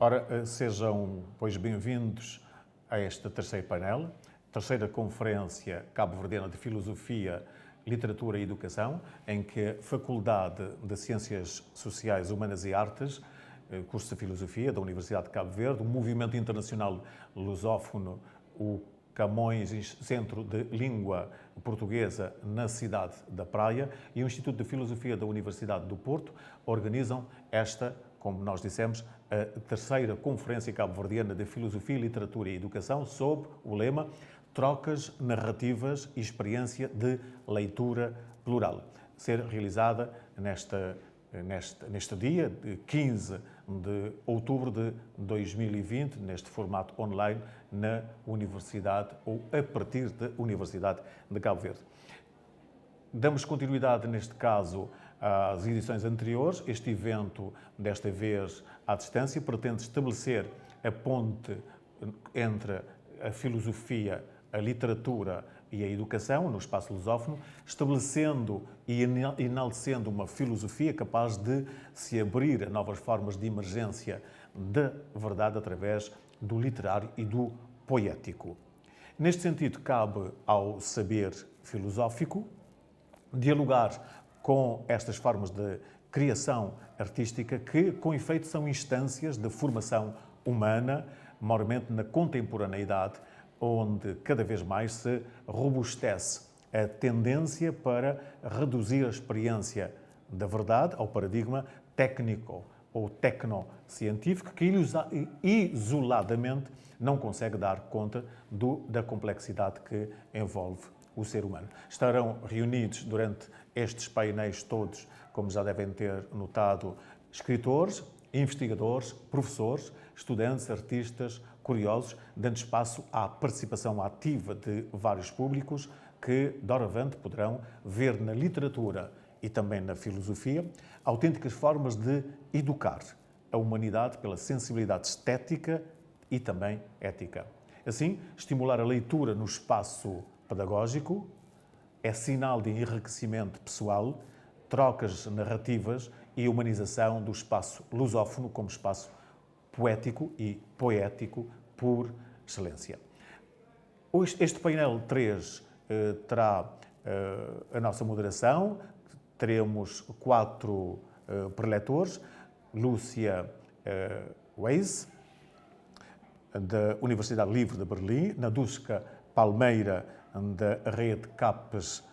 Ora, sejam, pois, bem-vindos a este terceiro painel, terceira conferência cabo-verdiana de Filosofia, Literatura e Educação, em que a Faculdade de Ciências Sociais, Humanas e Artes, curso de Filosofia da Universidade de Cabo Verde, o Movimento Internacional Lusófono, o Camões Centro de Língua Portuguesa na cidade da Praia e o Instituto de Filosofia da Universidade do Porto organizam esta, como nós dissemos, a terceira Conferência Cabo-Verdiana de Filosofia, Literatura e Educação sob o lema Trocas Narrativas e Experiência de Leitura Plural, ser realizada neste dia, de 15 de outubro de 2020, neste formato online, na Universidade, ou a partir da Universidade de Cabo Verde. Damos continuidade, neste caso, às edições anteriores. Este evento, desta vez à distância, pretende estabelecer a ponte entre a filosofia, a literatura e a educação no espaço lusófono, estabelecendo e enaltecendo uma filosofia capaz de se abrir a novas formas de emergência da verdade através do literário e do poético. Neste sentido, cabe ao saber filosófico dialogar com estas formas de criação artística que, com efeito, são instâncias de formação humana, maiormente na contemporaneidade, onde cada vez mais se robustece a tendência para reduzir a experiência da verdade ao paradigma técnico ou tecnocientífico, que isoladamente não consegue dar conta da complexidade que envolve o ser humano. Estarão reunidos durante estes painéis todos, como já devem ter notado, escritores, investigadores, professores, estudantes, artistas, curiosos, dando espaço à participação ativa de vários públicos que, doravante, poderão ver na literatura e também na filosofia autênticas formas de educar a humanidade pela sensibilidade estética e também ética. Assim, estimular a leitura no espaço pedagógico é sinal de enriquecimento pessoal, trocas narrativas e humanização do espaço lusófono como espaço poético e poético por excelência. Este painel 3 terá a nossa moderação. Teremos 4 preletores: Lúcia Weiss, da Universidade Livre de Berlim, Naduska Palmeira, da Rede CAPES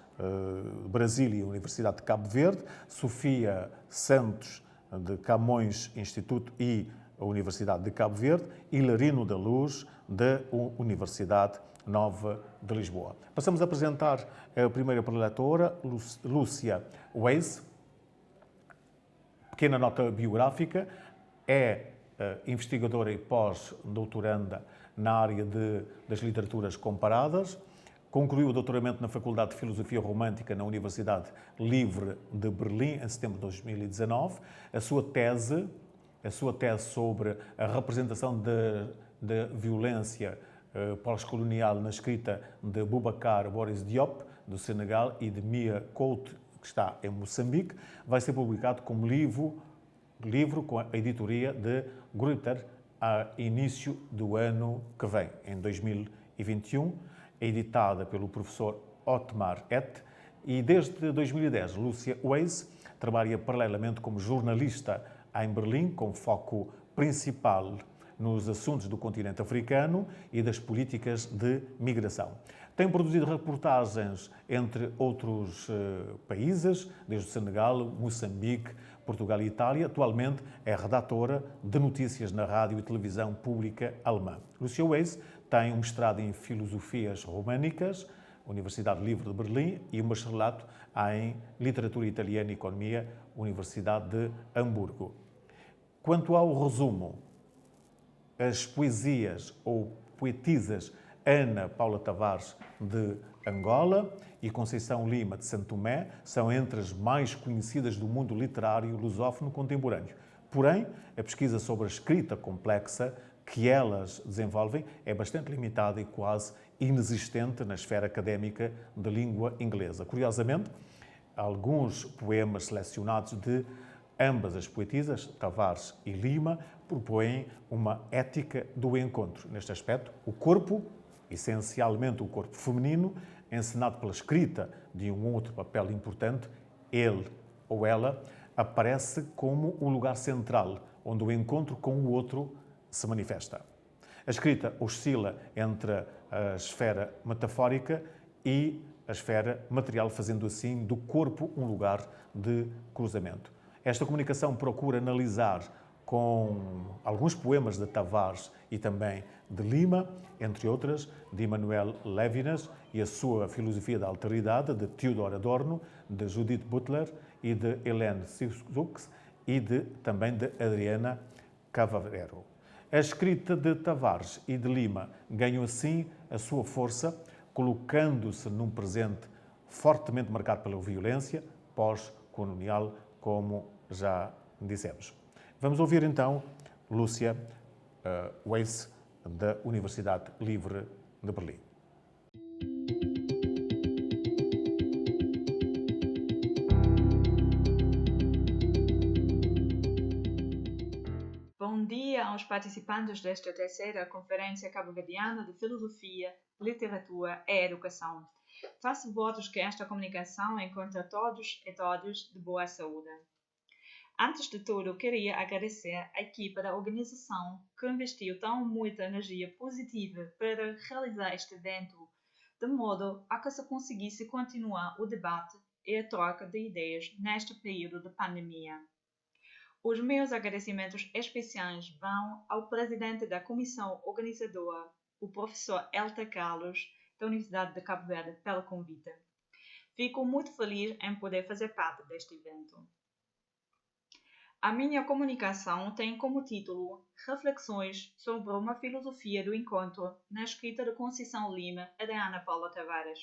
Brasília e Universidade de Cabo Verde, Sofia Santos, de Camões Instituto e a Universidade de Cabo Verde, e Larino da Luz, da Universidade Nova de Lisboa. Passamos a apresentar a primeira preletora, Lúcia Weiss. Pequena nota biográfica: é investigadora e pós-doutoranda na área das literaturas comparadas. Concluiu o doutoramento na Faculdade de Filosofia Romântica na Universidade Livre de Berlim em setembro de 2019. A sua tese sobre a representação da violência pós-colonial na escrita de Boubacar Boris Diop, do Senegal, e de Mia Couto, que está em Moçambique, vai ser publicado como livro com a editoria de Gruyter a início do ano que vem, em 2021, editada pelo professor Otmar Et, e desde 2010 Lúcia Weiss trabalha paralelamente como jornalista em Berlim, com foco principal nos assuntos do continente africano e das políticas de migração. Tem produzido reportagens entre outros países, desde o Senegal, Moçambique, Portugal e Itália. Atualmente é redatora de notícias na rádio e televisão pública alemã. Lúcia Weiss tem um mestrado em Filosofias Românicas, Universidade Livre de Berlim, e um bacharelato em Literatura Italiana e Economia, Universidade de Hamburgo. Quanto ao resumo, as poesias ou poetisas Ana Paula Tavares, de Angola, e Conceição Lima, de Santo Tomé, são entre as mais conhecidas do mundo literário lusófono contemporâneo. Porém, a pesquisa sobre a escrita complexa que elas desenvolvem é bastante limitada e quase inexistente na esfera académica de língua inglesa. Curiosamente, alguns poemas selecionados de ambas as poetisas, Tavares e Lima, propõem uma ética do encontro. Neste aspecto, o corpo, essencialmente o corpo feminino, encenado pela escrita de um outro papel importante, ele ou ela, aparece como o lugar central, onde o encontro com o outro se manifesta. A escrita oscila entre a esfera metafórica e a esfera material, fazendo assim do corpo um lugar de cruzamento. Esta comunicação procura analisar com alguns poemas de Tavares e também de Lima, entre outras, de Emmanuel Levinas e a sua Filosofia da Alteridade, de Theodor Adorno, de Judith Butler e de Hélène Cixous e também de Adriana Cavalheiro. A escrita de Tavares e de Lima ganhou assim a sua força, colocando-se num presente fortemente marcado pela violência pós-colonial, como já dissemos. Vamos ouvir então Lúcia Weiss, da Universidade Livre de Berlim. Bom dia aos participantes desta terceira Conferência Cabo-Verdiana de Filosofia, Literatura e Educação. Faço votos que esta comunicação encontre todos e todas de boa saúde. Antes de tudo, queria agradecer à equipe da organização que investiu tão muita energia positiva para realizar este evento, de modo a que se conseguisse continuar o debate e a troca de ideias neste período de pandemia. Os meus agradecimentos especiais vão ao presidente da comissão organizadora, o professor Elta Carlos, da Universidade de Cabo Verde, pelo convite. Fico muito feliz em poder fazer parte deste evento. A minha comunicação tem como título Reflexões sobre uma filosofia do encontro, na escrita de Conceição Lima e da Ana Paula Tavares.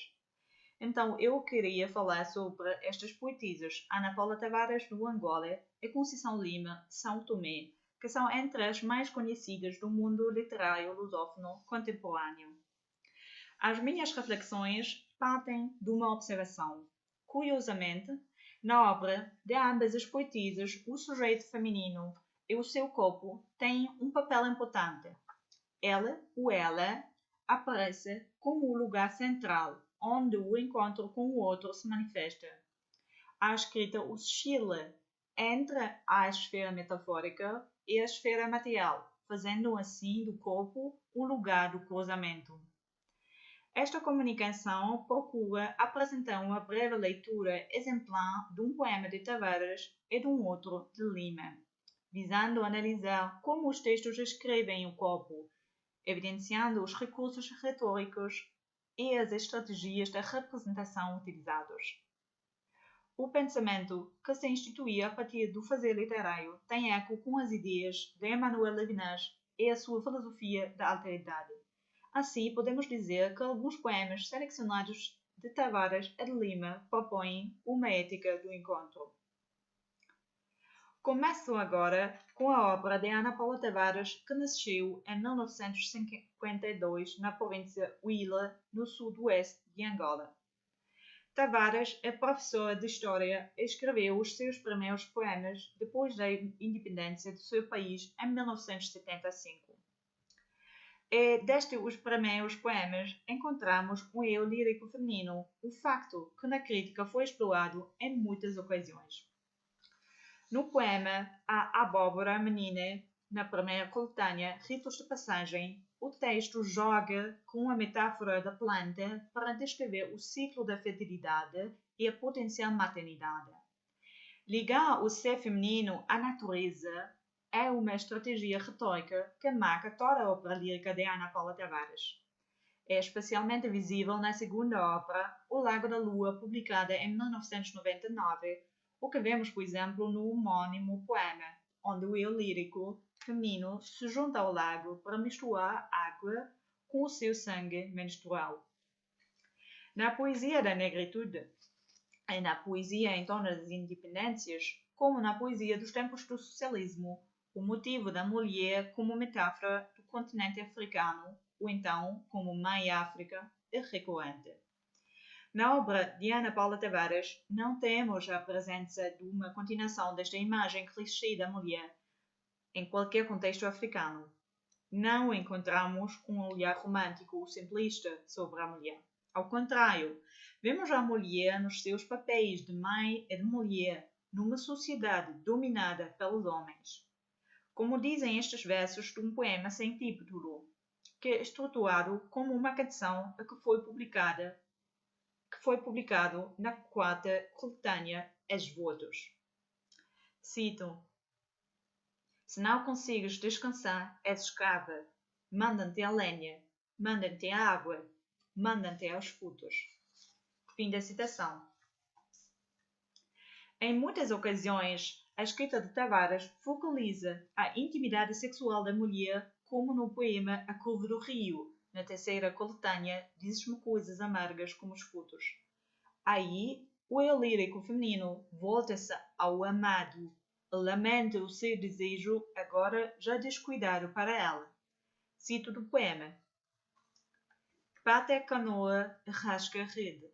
Então, eu queria falar sobre estas poetisas, Ana Paula Tavares, do Angola, e Conceição Lima, de São Tomé, que são entre as mais conhecidas do mundo literário lusófono contemporâneo. As minhas reflexões partem de uma observação. Curiosamente, na obra de ambas as poetisas, o sujeito feminino e o seu corpo têm um papel importante. Ela, ou ela, aparece como o lugar central, onde o encontro com o outro se manifesta. A escrita oscila entre a esfera metafórica e a esfera material, fazendo assim do corpo o lugar do cruzamento. Esta comunicação procura apresentar uma breve leitura exemplar de um poema de Tavares e de um outro de Lima, visando analisar como os textos escrevem o corpo, evidenciando os recursos retóricos e as estratégias de representação utilizados. O pensamento que se instituía a partir do fazer literário tem eco com as ideias de Emmanuel Levinas e a sua filosofia da alteridade. Assim, podemos dizer que alguns poemas selecionados de Tavares e de Lima propõem uma ética do encontro. Começo agora com a obra de Ana Paula Tavares, que nasceu em 1952 na província Huila, no sudoeste de Angola. Tavares é professora de História e escreveu os seus primeiros poemas depois da independência do seu país em 1975. E desde os primeiros poemas encontramos um eu lírico feminino, um facto que na crítica foi explorado em muitas ocasiões. No poema A Abóbora Menina, na primeira coletânea Ritos de Passagem, o texto joga com a metáfora da planta para descrever o ciclo da fertilidade e a potencial maternidade. Ligar o ser feminino à natureza é uma estratégia retórica que marca toda a obra lírica de Ana Paula Tavares. É especialmente visível na segunda obra, O Lago da Lua, publicada em 1999, o que vemos, por exemplo, no homónimo poema, onde o eu lírico feminino se junta ao lago para misturar água com o seu sangue menstrual. Na poesia da negritude e na poesia em torno das independências, como na poesia dos tempos do socialismo, o motivo da mulher como metáfora do continente africano, ou então como Mãe África, é recorrente. Na obra de Ana Paula Tavares, não temos a presença de uma continuação desta imagem clichê da mulher, em qualquer contexto africano. Não encontramos um olhar romântico ou simplista sobre a mulher. Ao contrário, vemos a mulher nos seus papéis de mãe e de mulher numa sociedade dominada pelos homens. Como dizem estes versos de um poema sem título, que é estruturado como uma canção que foi publicado na quarta coletânea Esvotos. Cito: Se não consegues descansar, és escrava. Mandam-te a lenha, mandam-te a água, mandam-te aos frutos. Fim da citação. Em muitas ocasiões, a escrita de Tavares focaliza a intimidade sexual da mulher, como no poema A Curva do Rio, na terceira coletânea Dizes-me coisas amargas como os frutos. Aí, o eu lírico feminino volta-se ao amado, lamenta o seu desejo agora já descuidado para ela. Cito do poema: Bate a canoa, rasga a rede.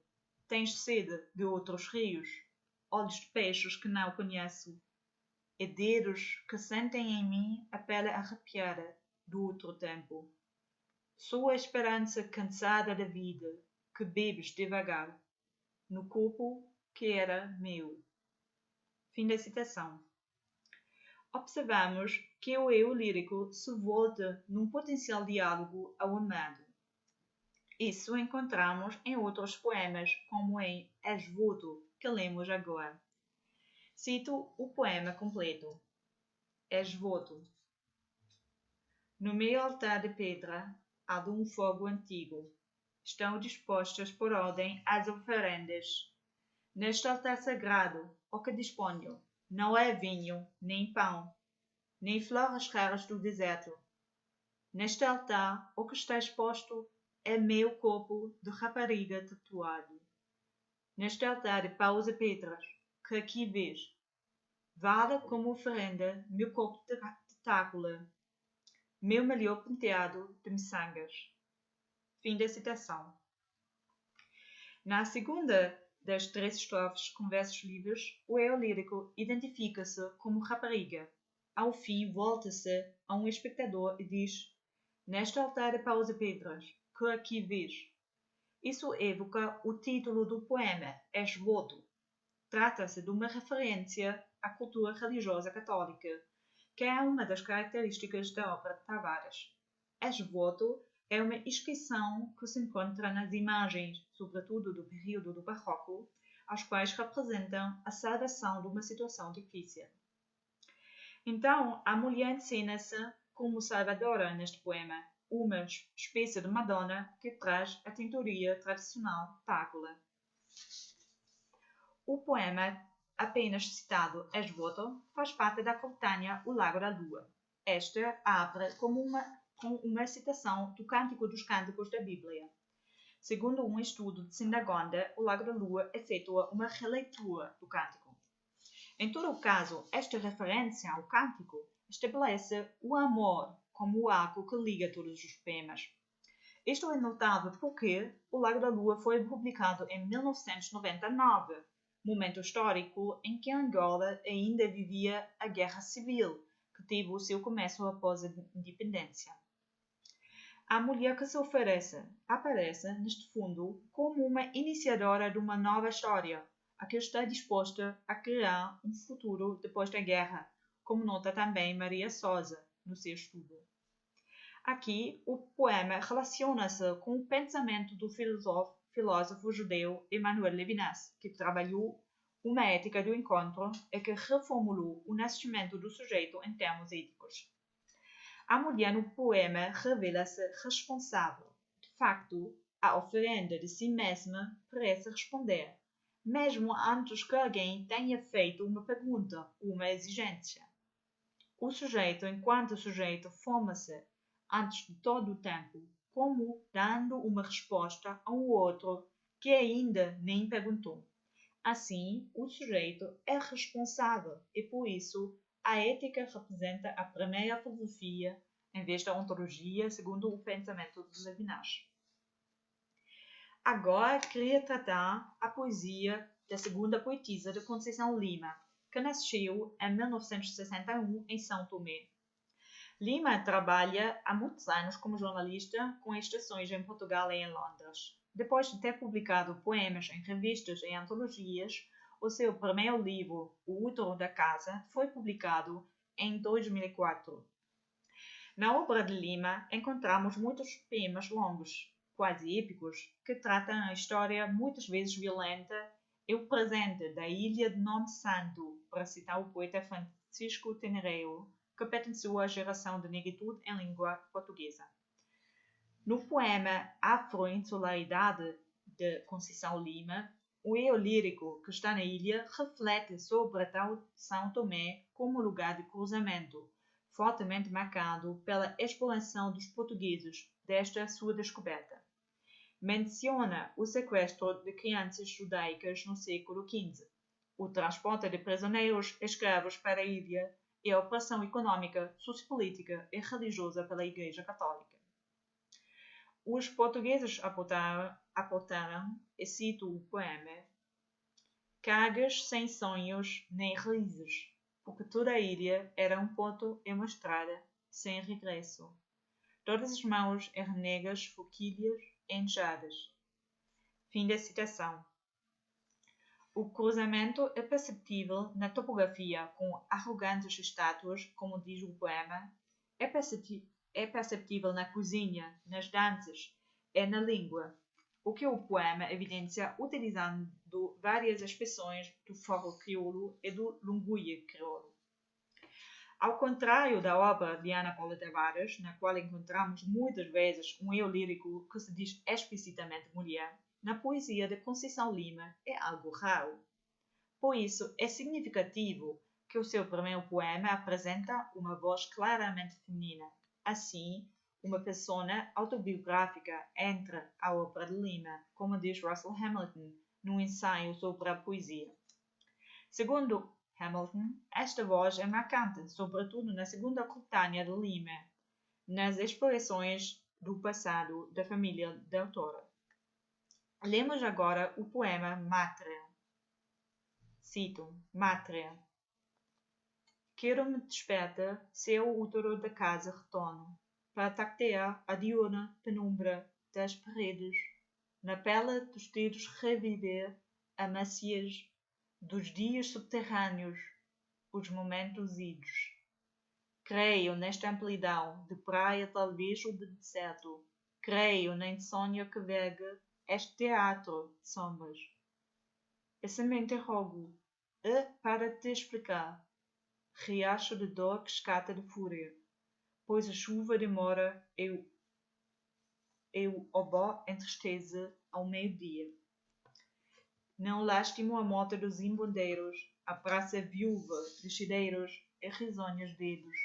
Tens sede de outros rios, olhos de peixes que não conheço, e dedos que sentem em mim a pele arrepiada do outro tempo. Sou a esperança cansada da vida que bebes devagar no corpo que era meu. Fim da citação. Observamos que o eu lírico se volta num potencial diálogo ao amado. Isso encontramos em outros poemas, como em Esvoto, que lemos agora. Cito o poema completo. Esvoto. No meu altar de pedra há de um fogo antigo. Estão dispostas por ordem as oferendas. Neste altar sagrado, o que disponho não é vinho, nem pão, nem flores raras do deserto. Neste altar, o que está exposto é meu corpo de rapariga tatuado. Neste altar de paus e pedras, que aqui vês, vale como oferenda meu corpo de tácula, meu melhor penteado de miçangas. Fim da citação. Na segunda das 3 estrofes com versos livres, o eu lírico identifica-se como rapariga. Ao fim, volta-se a um espectador e diz: Neste altar de paus e pedras, que aqui vês. Isso evoca o título do poema, Esvoto. Trata-se de uma referência à cultura religiosa católica, que é uma das características da obra de Tavares. Esvoto é uma inscrição que se encontra nas imagens, sobretudo do período do Barroco, as quais representam a salvação de uma situação difícil. Então, a mulher encena-se como salvadora neste poema, uma espécie de Madonna que traz a tintoria tradicional tácula. O poema apenas citado Esvoto faz parte da coletânea O Lago da Lua. Esta abre com uma citação do Cântico dos Cânticos da Bíblia. Segundo um estudo de Sindagonda, O Lago da Lua efetua uma releitura do cântico. Em todo o caso, esta referência ao cântico estabelece o amor como o arco que liga todos os poemas. Isto é notável porque O Lago da Lua foi publicado em 1999, momento histórico em que Angola ainda vivia a Guerra Civil, que teve o seu começo após a independência. A mulher que se oferece aparece, neste fundo, como uma iniciadora de uma nova história, a que está disposta a criar um futuro depois da guerra, como nota também Maria Sosa no seu estudo. Aqui, o poema relaciona-se com o pensamento do filósofo judeu Emmanuel Levinas, que trabalhou uma ética do encontro e que reformulou o nascimento do sujeito em termos éticos. A mulher no poema revela-se responsável. De facto, a oferenda de si mesma parece responder, mesmo antes que alguém tenha feito uma pergunta ou uma exigência. O sujeito, enquanto sujeito, forma-se, antes de todo o tempo, como dando uma resposta a um outro que ainda nem perguntou. Assim, o sujeito é responsável e, por isso, a ética representa a primeira filosofia em vez da ontologia, segundo o pensamento de Levinas. Agora queria tratar a poesia da segunda poetisa de Conceição Lima, que nasceu em 1961 em São Tomé. Lima trabalha há muitos anos como jornalista, com estações em Portugal e em Londres. Depois de ter publicado poemas em revistas e antologias, o seu primeiro livro, O Útero da Casa, foi publicado em 2004. Na obra de Lima, encontramos muitos poemas longos, quase épicos, que tratam a história muitas vezes violenta e o presente da ilha de nome santo, para citar o poeta Francisco Tenreiro, que pertenceu à geração de negritude em língua portuguesa. No poema Afro-Insularidade de Conceição Lima, o eu lírico que está na ilha reflete sobre a tal São Tomé como lugar de cruzamento, fortemente marcado pela exploração dos portugueses desta sua descoberta. Menciona o sequestro de crianças judaicas no século XV, o transporte de prisioneiros escravos para a ilha e a opressão econômica, sociopolítica e religiosa pela Igreja Católica. Os portugueses apontaram, e cito o poema, cargas sem sonhos nem risos, porque toda a ilha era um ponto e uma estrada sem regresso. Todas as mãos eram negras, forquilhas e enxadas. Fim da citação. O cruzamento é perceptível na topografia com arrogantes estátuas, como diz o poema, é perceptível na cozinha, nas danças e na língua, o que o poema evidencia utilizando várias expressões do forró crioulo e do lunguia crioulo. Ao contrário da obra de Ana Paula Tavares, na qual encontramos muitas vezes um eu lírico que se diz explicitamente mulher, na poesia de Conceição Lima é algo raro. Por isso, é significativo que o seu primeiro poema apresenta uma voz claramente feminina. Assim, uma persona autobiográfica entra à obra de Lima, como diz Russell Hamilton num ensaio sobre a poesia. Segundo Hamilton, esta voz é marcante, sobretudo na segunda coletânea de Lima, nas explorações do passado da família da autora. Lemos agora o poema Mátria. Cito, Mátria. Quero-me desperta, se ao útero da casa retorno, para tactear a diurna penumbra das paredes, na pele dos dedos reviver a maciez dos dias subterrâneos, os momentos idos. Creio nesta amplidão de praia talvez ou de deserto, creio na insônia que verga este teatro de sombras. E se me interrogo, é para te explicar, riacho de dor que escata de fúria, pois a chuva demora e o obó entristece ao meio-dia. Não lastimo a morte dos embondeiros, a praça viúva de chideiros e risonhos dedos.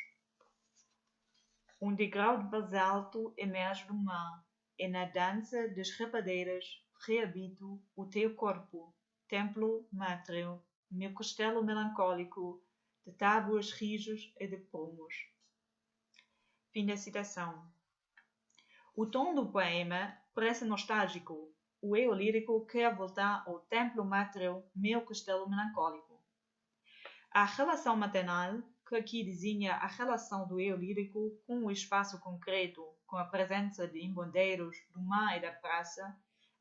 Um degrau de basalto emerge do mar, e na dança das rapadeiras reabito o teu corpo, templo mátrio, meu castelo melancólico, de tábuas rijos e de pomos. Fim da citação. O tom do poema parece nostálgico. O eu lírico quer voltar ao templo mátrio, meu castelo melancólico. A relação maternal, que aqui desenha a relação do eu lírico com o espaço concreto, com a presença de embondeiros, do mar e da praça,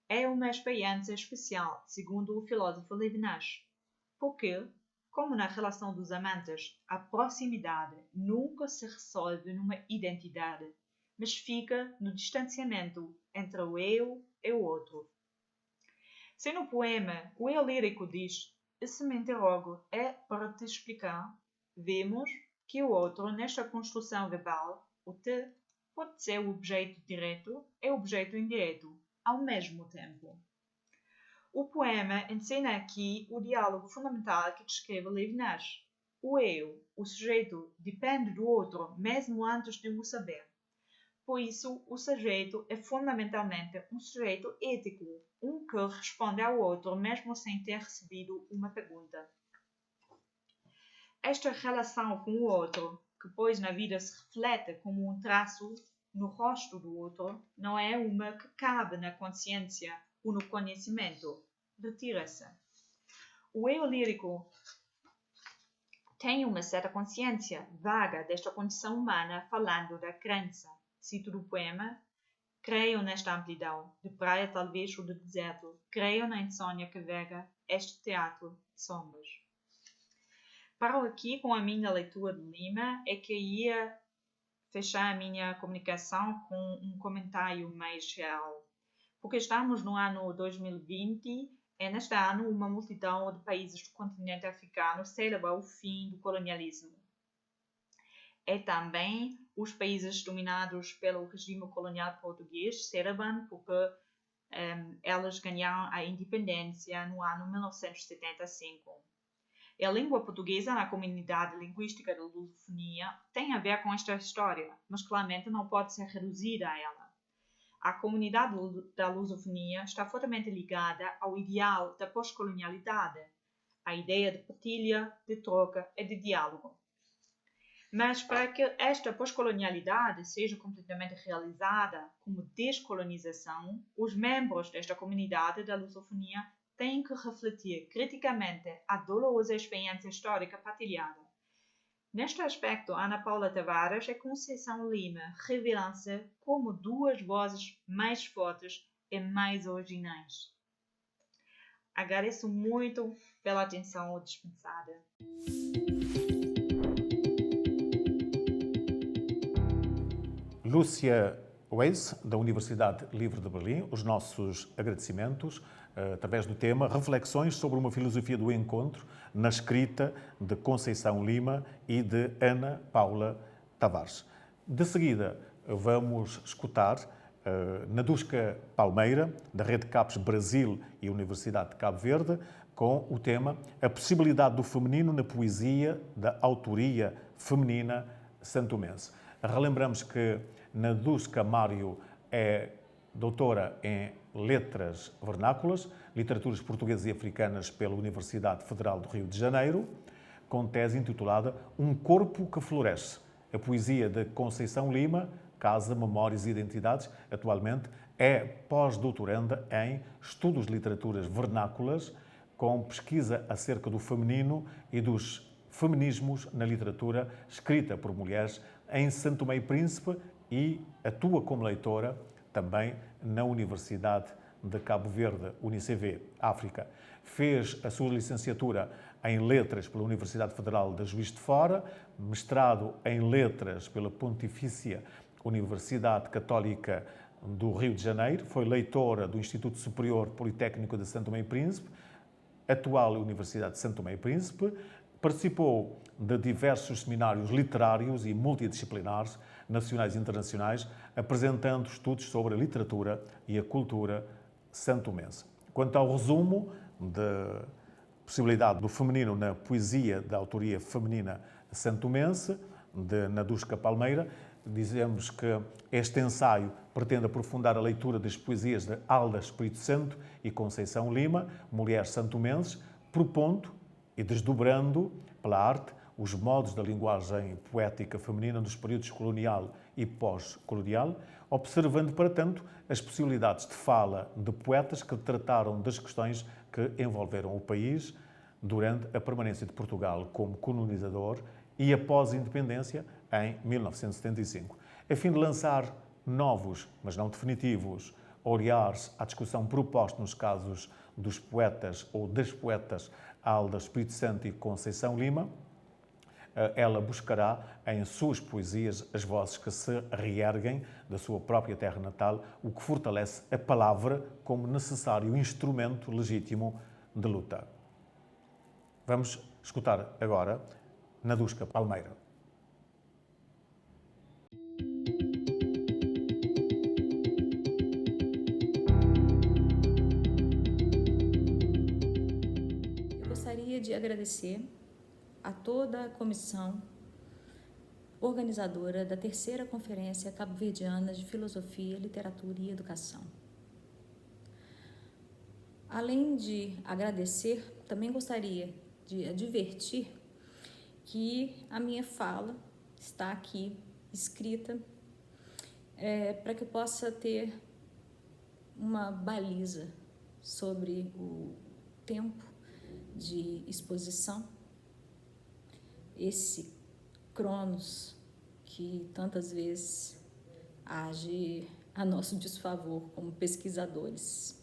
é uma experiência especial, segundo o filósofo Levinas. Porque, como na relação dos amantes, a proximidade nunca se resolve numa identidade, mas fica no distanciamento entre o eu e o outro. Se no poema o eu lírico diz "e se me interrogo é para te explicar", vemos que o outro, nesta construção verbal, o te, pode ser o objeto direto e o objeto indireto, ao mesmo tempo. O poema ensina aqui o diálogo fundamental que descreve Levinas. O eu, o sujeito, depende do outro mesmo antes de o saber. Por isso, o sujeito é fundamentalmente um sujeito ético, um que responde ao outro mesmo sem ter recebido uma pergunta. Esta relação com o outro, que pois na vida se reflete como um traço no rosto do outro, não é uma que cabe na consciência ou no conhecimento. Retira-se. O eu lírico Tem uma certa consciência vaga desta condição humana falando da crença. Cito do poema: creio nesta amplidão, de praia talvez ou de deserto, creio na insônia que vega este teatro de sombras. Paro aqui com a minha leitura de Lima é que ia fechar a minha comunicação com um comentário mais geral. Porque estamos no ano 2020 e neste ano uma multidão de países do continente africano celebra o fim do colonialismo. E também os países dominados pelo regime colonial português celebram porque elas ganharam a independência no ano 1975. E a língua portuguesa na comunidade linguística da lusofonia tem a ver com esta história, mas claramente não pode ser reduzida a ela. A comunidade da lusofonia está fortemente ligada ao ideal da pós-colonialidade, a ideia de partilha, de troca e de diálogo. Mas para que esta pós-colonialidade seja completamente realizada como descolonização, os membros desta comunidade da lusofonia têm que refletir criticamente a dolorosa experiência histórica partilhada. Neste aspecto, Ana Paula Tavares e Conceição Lima revelam-se como duas vozes mais fortes e mais originais. Agradeço muito pela atenção dispensada. Lúcia Weiss, da Universidade Livre de Berlim, os nossos agradecimentos através do tema Reflexões sobre uma filosofia do encontro na escrita de Conceição Lima e de Ana Paula Tavares. De seguida, vamos escutar Nadusca Palmeira, da Rede CAPES Brasil e Universidade de Cabo Verde, com o tema A possibilidade do feminino na poesia da autoria feminina santomense. Relembramos que Nadusca Mário é doutora em Letras Vernáculas, Literaturas Portuguesas e Africanas pela Universidade Federal do Rio de Janeiro, com tese intitulada Um Corpo que Floresce. A poesia de Conceição Lima, Casa, Memórias e Identidades, atualmente é pós-doutoranda em Estudos de Literaturas Vernáculas, com pesquisa acerca do feminino e dos feminismos na literatura escrita por mulheres em São Tomé e Príncipe e atua como leitora também na Universidade de Cabo Verde, UNICV, África. Fez a sua licenciatura em Letras pela Universidade Federal de Juiz de Fora, mestrado em Letras pela Pontifícia Universidade Católica do Rio de Janeiro, foi leitora do Instituto Superior Politécnico de São Tomé e Príncipe, atual Universidade de São Tomé e Príncipe, participou de diversos seminários literários e multidisciplinares, nacionais e internacionais, apresentando estudos sobre a literatura e a cultura santomense. Quanto ao resumo da possibilidade do feminino na poesia da autoria feminina santomense, de Nadusca Palmeira, dizemos que este ensaio pretende aprofundar a leitura das poesias de Alda Espírito Santo e Conceição Lima, mulheres santomenses, propondo e desdobrando pela arte os modos da linguagem poética feminina nos períodos colonial e pós-colonial, observando, para tanto, as possibilidades de fala de poetas que trataram das questões que envolveram o país durante a permanência de Portugal como colonizador e após a independência em 1975, a fim de lançar novos, mas não definitivos, olhares à discussão proposta nos casos dos poetas ou das poetas Alda Espírito Santo e Conceição Lima. Ela buscará em suas poesias as vozes que se reerguem da sua própria terra natal, o que fortalece a palavra como necessário instrumento legítimo de luta. Vamos escutar agora Nadusca Palmeira. Eu gostaria de agradecer a toda a comissão organizadora da terceira Conferência Cabo-Verdiana de Filosofia, Literatura e Educação. Além de agradecer, também gostaria de advertir que a minha fala está aqui escrita para que eu possa ter uma baliza sobre o tempo de exposição, esse Cronos que tantas vezes age a nosso desfavor como pesquisadores.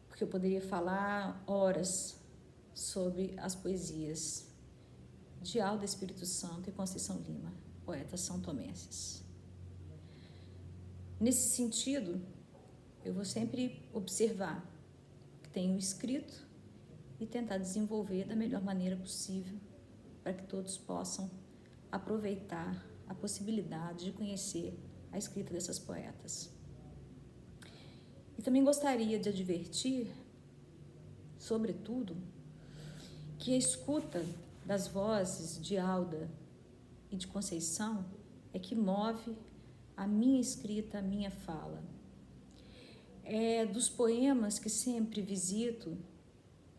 Porque eu poderia falar horas sobre as poesias de Alda Espírito Santo e Conceição Lima, poetas são-tomenses. Nesse sentido, eu vou sempre observar o que tenho escrito e tentar desenvolver da melhor maneira possível para que todos possam aproveitar a possibilidade de conhecer a escrita dessas poetas. E também gostaria de advertir, sobretudo, que a escuta das vozes de Alda e de Conceição é que move a minha escrita, a minha fala. É dos poemas que sempre visito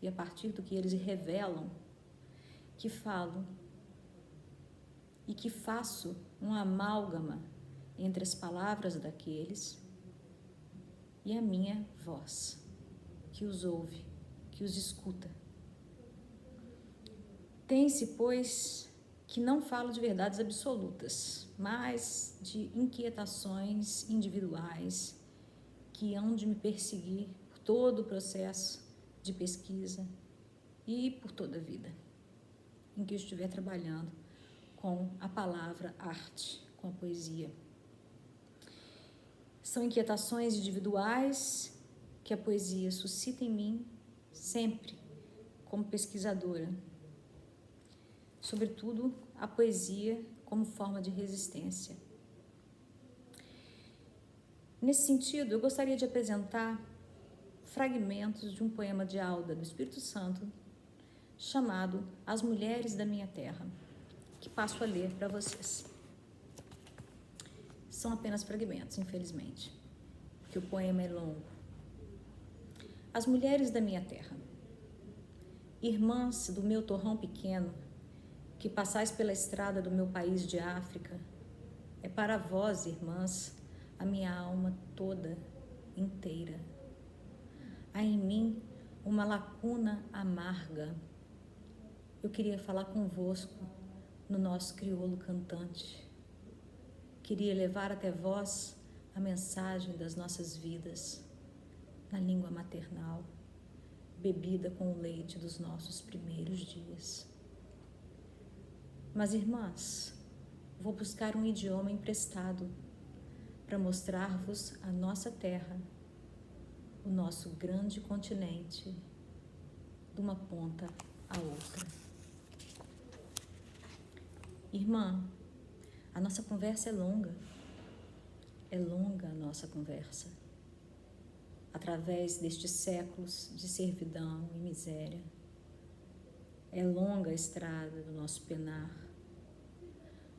e a partir do que eles revelam, que falo e que faço uma amálgama entre as palavras daqueles e a minha voz, que os ouve, que os escuta. Tem-se, pois, que não falo de verdades absolutas, mas de inquietações individuais que hão de me perseguir por todo o processo de pesquisa e por toda a vida em que eu estiver trabalhando com a palavra arte, com a poesia. São inquietações individuais que a poesia suscita em mim sempre, como pesquisadora. Sobretudo, a poesia como forma de resistência. Nesse sentido, eu gostaria de apresentar fragmentos de um poema de Alda, do Espírito Santo, chamado As Mulheres da Minha Terra, que passo a ler para vocês. São apenas fragmentos, infelizmente, porque o poema é longo. As mulheres da minha terra, irmãs do meu torrão pequeno, que passais pela estrada do meu país de África, é para vós, irmãs, a minha alma toda inteira. Há em mim uma lacuna amarga. Eu queria falar convosco no nosso crioulo cantante. Queria levar até vós a mensagem das nossas vidas, na língua maternal, bebida com o leite dos nossos primeiros dias. Mas, irmãs, vou buscar um idioma emprestado para mostrar-vos a nossa terra, o nosso grande continente, de uma ponta à outra. Irmã, a nossa conversa é longa a nossa conversa, através destes séculos de servidão e miséria. É longa a estrada do nosso penar.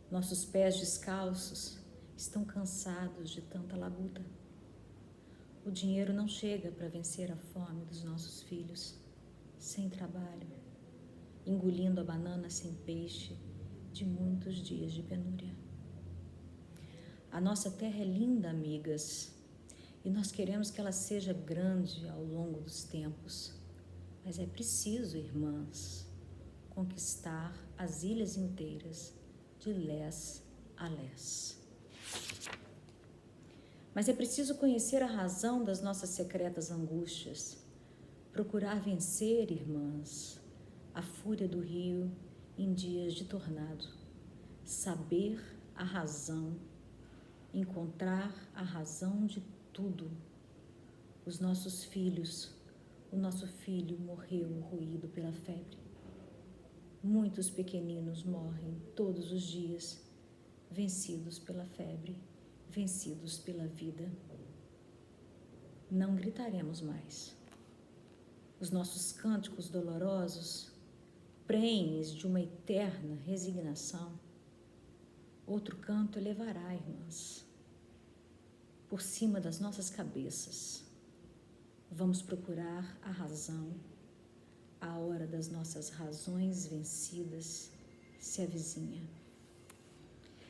Nossos pés descalços estão cansados de tanta labuta. O dinheiro não chega para vencer a fome dos nossos filhos, sem trabalho, engolindo a banana sem peixe de muitos dias de penúria. A nossa terra é linda, amigas, e nós queremos que ela seja grande ao longo dos tempos. Mas é preciso, irmãs, conquistar as ilhas inteiras de lés a lés. Mas é preciso conhecer a razão das nossas secretas angústias, procurar vencer, irmãs, a fúria do rio em dias de tornado, saber a razão, encontrar a razão de tudo. Os nossos filhos, o nosso filho morreu roído pela febre. Muitos pequeninos morrem todos os dias, vencidos pela febre, vencidos pela vida. Não gritaremos mais. Os nossos cânticos dolorosos, prenhes de uma eterna resignação, outro canto elevará, irmãs, por cima das nossas cabeças. Vamos procurar a razão. A hora das nossas razões vencidas se avizinha.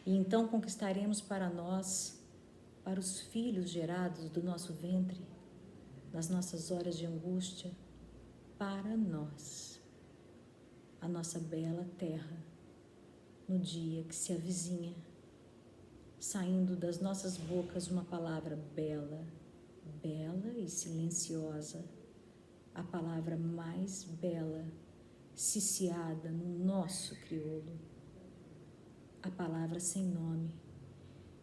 E então conquistaremos para nós, para os filhos gerados do nosso ventre, nas nossas horas de angústia, para nós, a nossa bela terra no dia que se avizinha, saindo das nossas bocas uma palavra bela, bela e silenciosa, a palavra mais bela, ciciada no nosso crioulo, a palavra sem nome,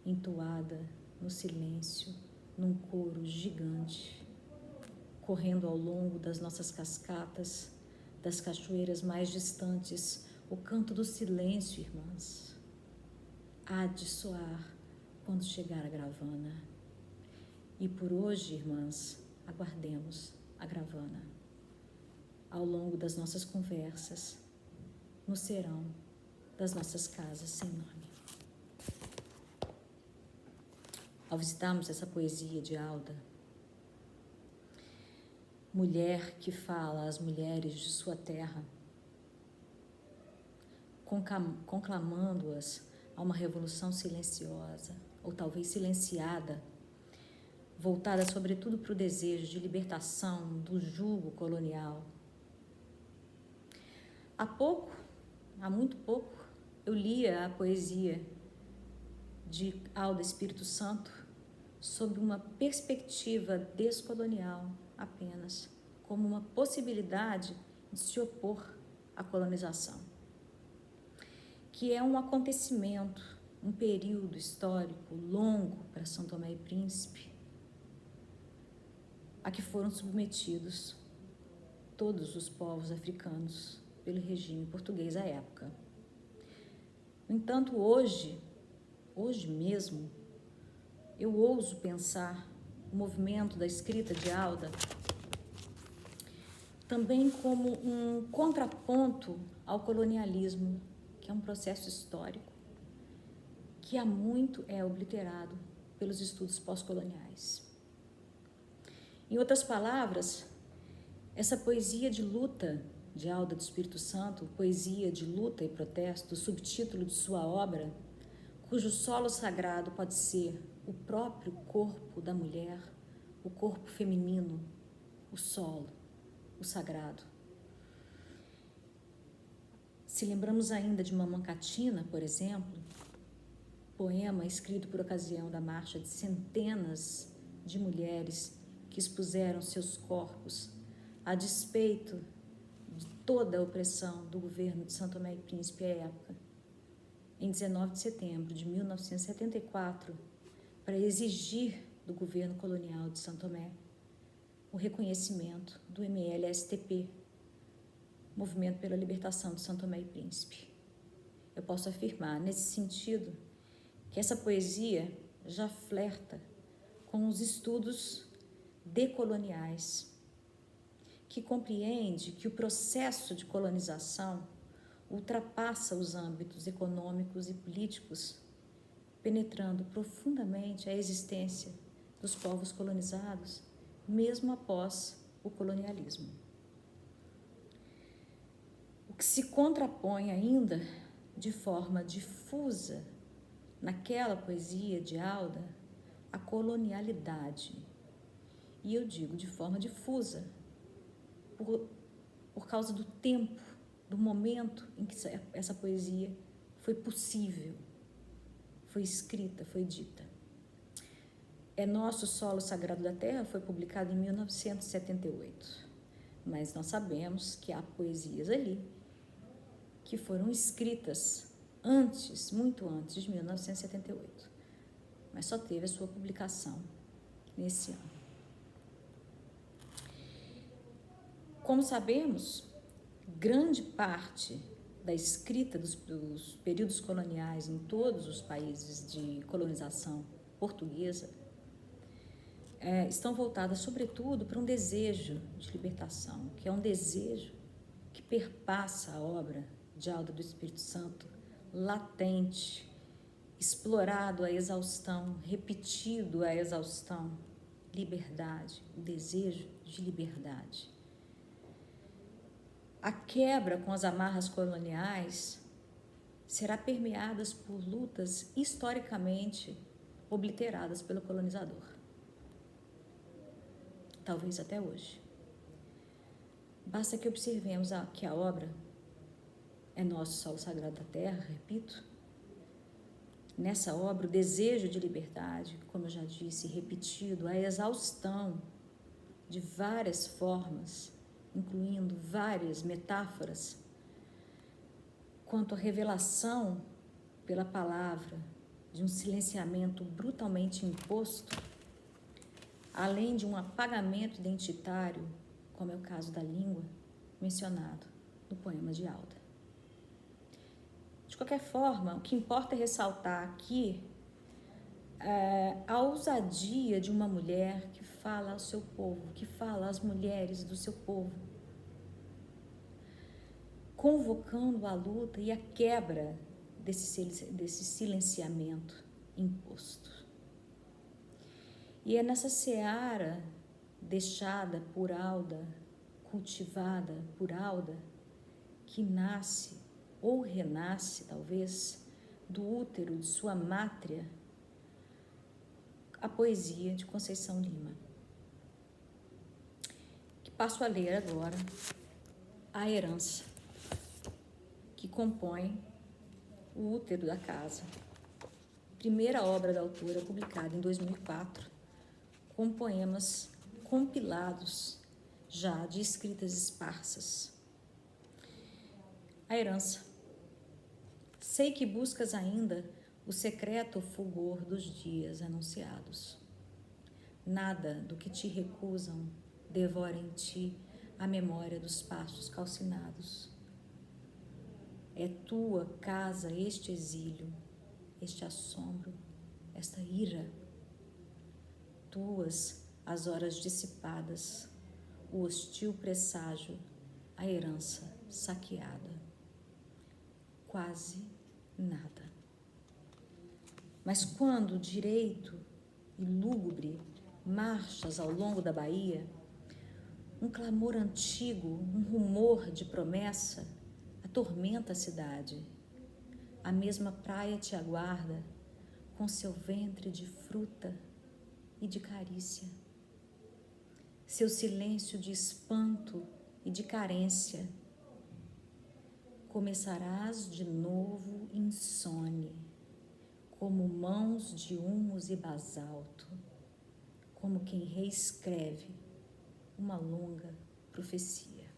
entoada no silêncio, num coro gigante, correndo ao longo das nossas cascatas, das cachoeiras mais distantes, o canto do silêncio, irmãs, há de soar quando chegar a gravana. E por hoje, irmãs, aguardemos a gravana. Ao longo das nossas conversas, no serão das nossas casas sem nome. Ao visitarmos essa poesia de Alda, mulher que fala às mulheres de sua terra, conclamando-as a uma revolução silenciosa, ou talvez silenciada, voltada sobretudo para o desejo de libertação do jugo colonial. Há muito pouco, eu lia a poesia de Alda Espírito Santo sob uma perspectiva descolonial apenas, como uma possibilidade de se opor à colonização, que é um acontecimento, um período histórico longo para São Tomé e Príncipe, a que foram submetidos todos os povos africanos pelo regime português à época. No entanto, hoje mesmo, eu ouso pensar o movimento da escrita de Alda também como um contraponto ao colonialismo, que é um processo histórico que há muito é obliterado pelos estudos pós-coloniais. Em outras palavras, essa poesia de luta de Alda do Espírito Santo, poesia de luta e protesto, subtítulo de sua obra, cujo solo sagrado pode ser o próprio corpo da mulher, o corpo feminino, o solo, o sagrado. Se lembramos ainda de Mamã Catina, por exemplo, poema escrito por ocasião da marcha de centenas de mulheres que expuseram seus corpos a despeito de toda a opressão do governo de São Tomé e Príncipe à época, em 19 de setembro de 1974, para exigir do governo colonial de São Tomé o reconhecimento do MLSTP, Movimento pela Libertação de São Tomé e Príncipe. Eu posso afirmar, nesse sentido, que essa poesia já flerta com os estudos decoloniais, que compreende que o processo de colonização ultrapassa os âmbitos econômicos e políticos, penetrando profundamente a existência dos povos colonizados, mesmo após o colonialismo. O que se contrapõe ainda de forma difusa naquela poesia de Alda, a colonialidade. E eu digo de forma difusa, por causa do tempo, do momento em que essa poesia foi possível, foi escrita, foi dita. É Nosso Solo Sagrado da Terra foi publicado em 1978, mas nós sabemos que há poesias ali que foram escritas antes, muito antes de 1978, mas só teve a sua publicação nesse ano. Como sabemos, grande parte da escrita dos períodos coloniais em todos os países de colonização portuguesa estão voltadas, sobretudo, para um desejo de libertação, que é um desejo que perpassa a obra de Alda do Espírito Santo, latente, explorado à exaustão, repetido à exaustão, liberdade, o desejo de liberdade. A quebra com as amarras coloniais será permeada por lutas historicamente obliteradas pelo colonizador. Talvez até hoje. Basta que observemos que a obra é nosso solo sagrado da terra, repito. Nessa obra, o desejo de liberdade, como eu já disse, repetido, a exaustão de várias formas, incluindo várias metáforas, quanto à revelação pela palavra de um silenciamento brutalmente imposto, além de um apagamento identitário, como é o caso da língua, mencionado no poema de Alda. De qualquer forma, o que importa é ressaltar aqui a ousadia de uma mulher que fala ao seu povo, que fala às mulheres do seu povo, convocando a luta e a quebra desse silenciamento imposto. E é nessa seara deixada por Alda, cultivada por Alda, que nasce ou renasce, talvez, do útero de sua mátria, a poesia de Conceição Lima. Que passo a ler agora a herança, que compõe o útero da casa. Primeira obra da autora, publicada em 2004, com poemas compilados já de escritas esparsas. A herança. Sei que buscas ainda o secreto fulgor dos dias anunciados. Nada do que te recusam devora em ti a memória dos passos calcinados. É tua casa este exílio, este assombro, esta ira. Tuas as horas dissipadas, o hostil presságio, a herança saqueada. Quase nada. Mas quando direito e lúgubre marchas ao longo da baía, um clamor antigo, um rumor de promessa atormenta a cidade. A mesma praia te aguarda com seu ventre de fruta e de carícia. Seu silêncio de espanto e de carência. Começarás de novo insone, como mãos de humus e basalto, como quem reescreve uma longa profecia.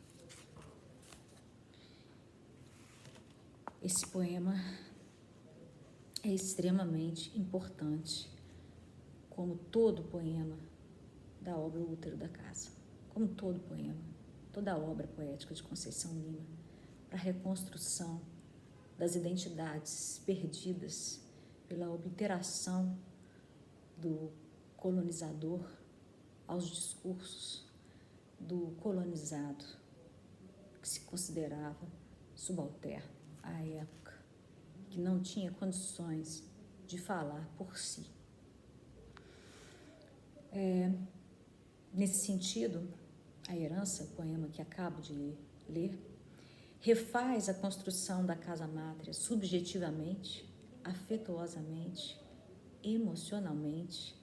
Esse poema é extremamente importante, como todo poema da obra O Útero da Casa, como todo poema, toda a obra poética de Conceição Lima, para a reconstrução das identidades perdidas pela obliteração do colonizador aos discursos do colonizado, que se considerava subalterno à época, que não tinha condições de falar por si. Nesse sentido, a herança, poema que acabo de ler, refaz a construção da casa mátria subjetivamente, afetuosamente, emocionalmente.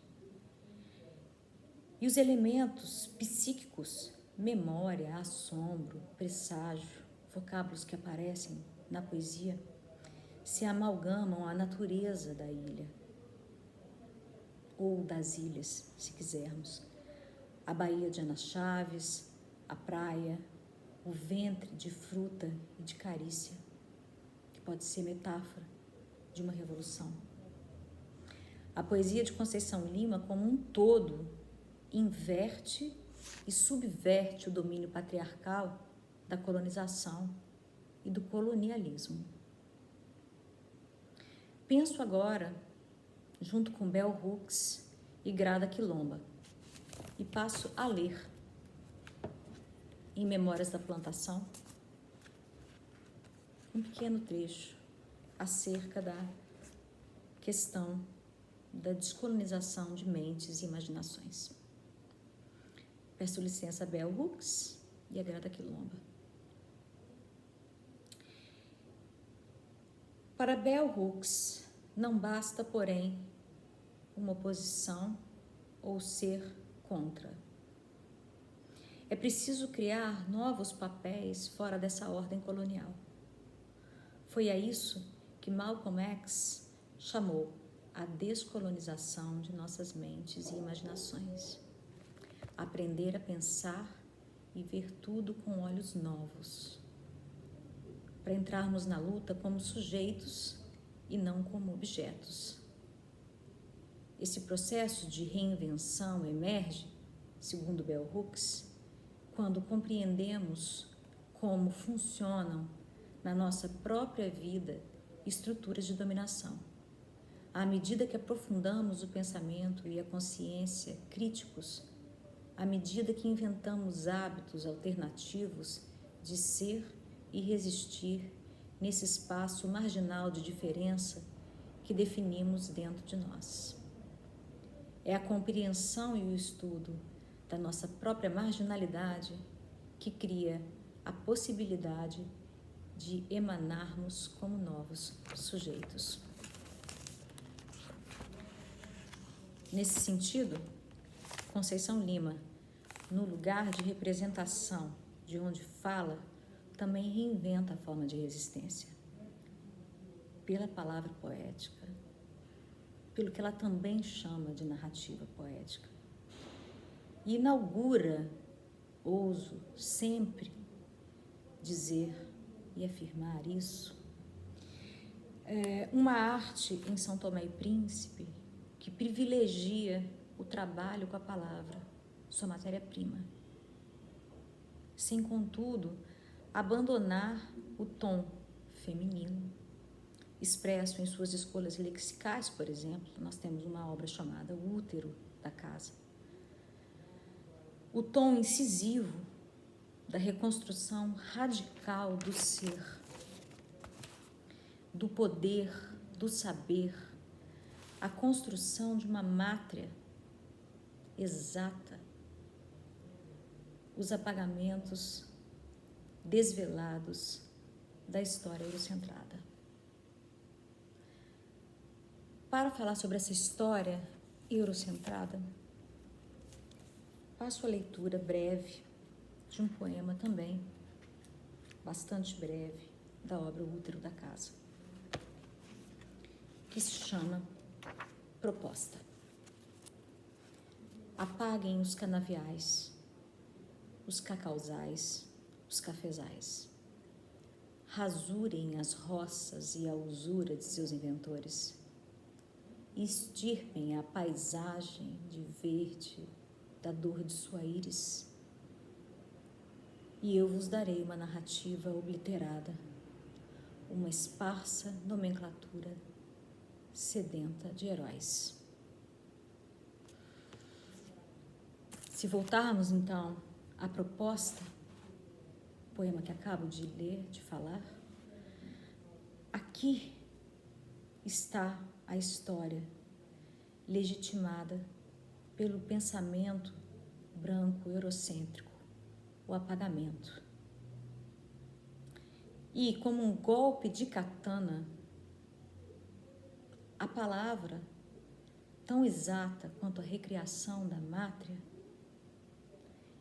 E os elementos psíquicos, memória, assombro, presságio, vocábulos que aparecem na poesia, se amalgamam à natureza da ilha, ou das ilhas, se quisermos. A Baía de Ana Chaves, a praia, o ventre de fruta e de carícia, que pode ser metáfora de uma revolução. A poesia de Conceição Lima, como um todo, inverte e subverte o domínio patriarcal da colonização e do colonialismo. Penso agora, junto com Bell Hooks e Grada Quilomba, e passo a ler, em Memórias da Plantação, um pequeno trecho acerca da questão da descolonização de mentes e imaginações. Peço licença a Bell Hooks e a Grada Quilomba. Para Bell Hooks, não basta, porém, uma oposição ou ser contra. É preciso criar novos papéis fora dessa ordem colonial. Foi a isso que Malcolm X chamou a descolonização de nossas mentes e imaginações. Aprender a pensar e ver tudo com olhos novos, para entrarmos na luta como sujeitos e não como objetos. Esse processo de reinvenção emerge, segundo Bell Hooks, quando compreendemos como funcionam na nossa própria vida estruturas de dominação. À medida que aprofundamos o pensamento e a consciência críticos, à medida que inventamos hábitos alternativos de ser e resistir nesse espaço marginal de diferença que definimos dentro de nós. É a compreensão e o estudo da nossa própria marginalidade que cria a possibilidade de emanarmos como novos sujeitos. Nesse sentido, Conceição Lima, no lugar de representação de onde fala, também reinventa a forma de resistência. Pela palavra poética, pelo que ela também chama de narrativa poética. E inaugura, ouso sempre dizer e afirmar isso, uma arte em São Tomé e Príncipe que privilegia o trabalho com a palavra, sua matéria-prima, sem, contudo, abandonar o tom feminino, expresso em suas escolhas lexicais, por exemplo. Nós temos uma obra chamada O Útero da Casa. O tom incisivo da reconstrução radical do ser, do poder, do saber, a construção de uma mátria exata, os apagamentos desvelados da história eurocentrada. Para falar sobre essa história eurocentrada, passo a leitura breve de um poema também, bastante breve, da obra O Útero da Casa, que se chama Proposta. Apaguem os canaviais, os cacauzais, os cafezais. Rasurem as roças e a usura de seus inventores. Extirpem a paisagem de verde da dor de sua íris. E eu vos darei uma narrativa obliterada, uma esparsa nomenclatura sedenta de heróis. Se voltarmos, então, à proposta, poema que acabo de ler, de falar, aqui está a história legitimada pelo pensamento branco eurocêntrico, o apagamento. E, como um golpe de katana, a palavra, tão exata quanto a recriação da mátria,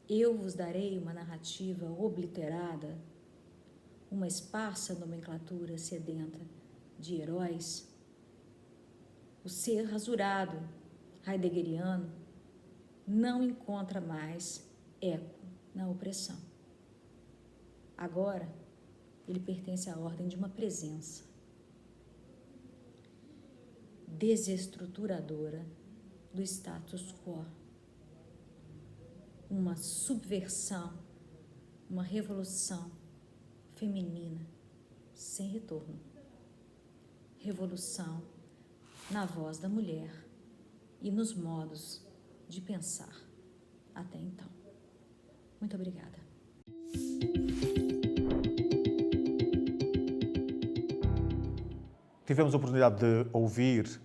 eu vos darei uma narrativa obliterada, uma esparsa nomenclatura sedenta de heróis. O ser rasurado, heideggeriano, não encontra mais eco na opressão. Agora, ele pertence à ordem de uma presença desestruturadora do status quo. Uma subversão, uma revolução feminina sem retorno. Revolução na voz da mulher e nos modos de pensar até então. Muito obrigada. Tivemos a oportunidade de ouvir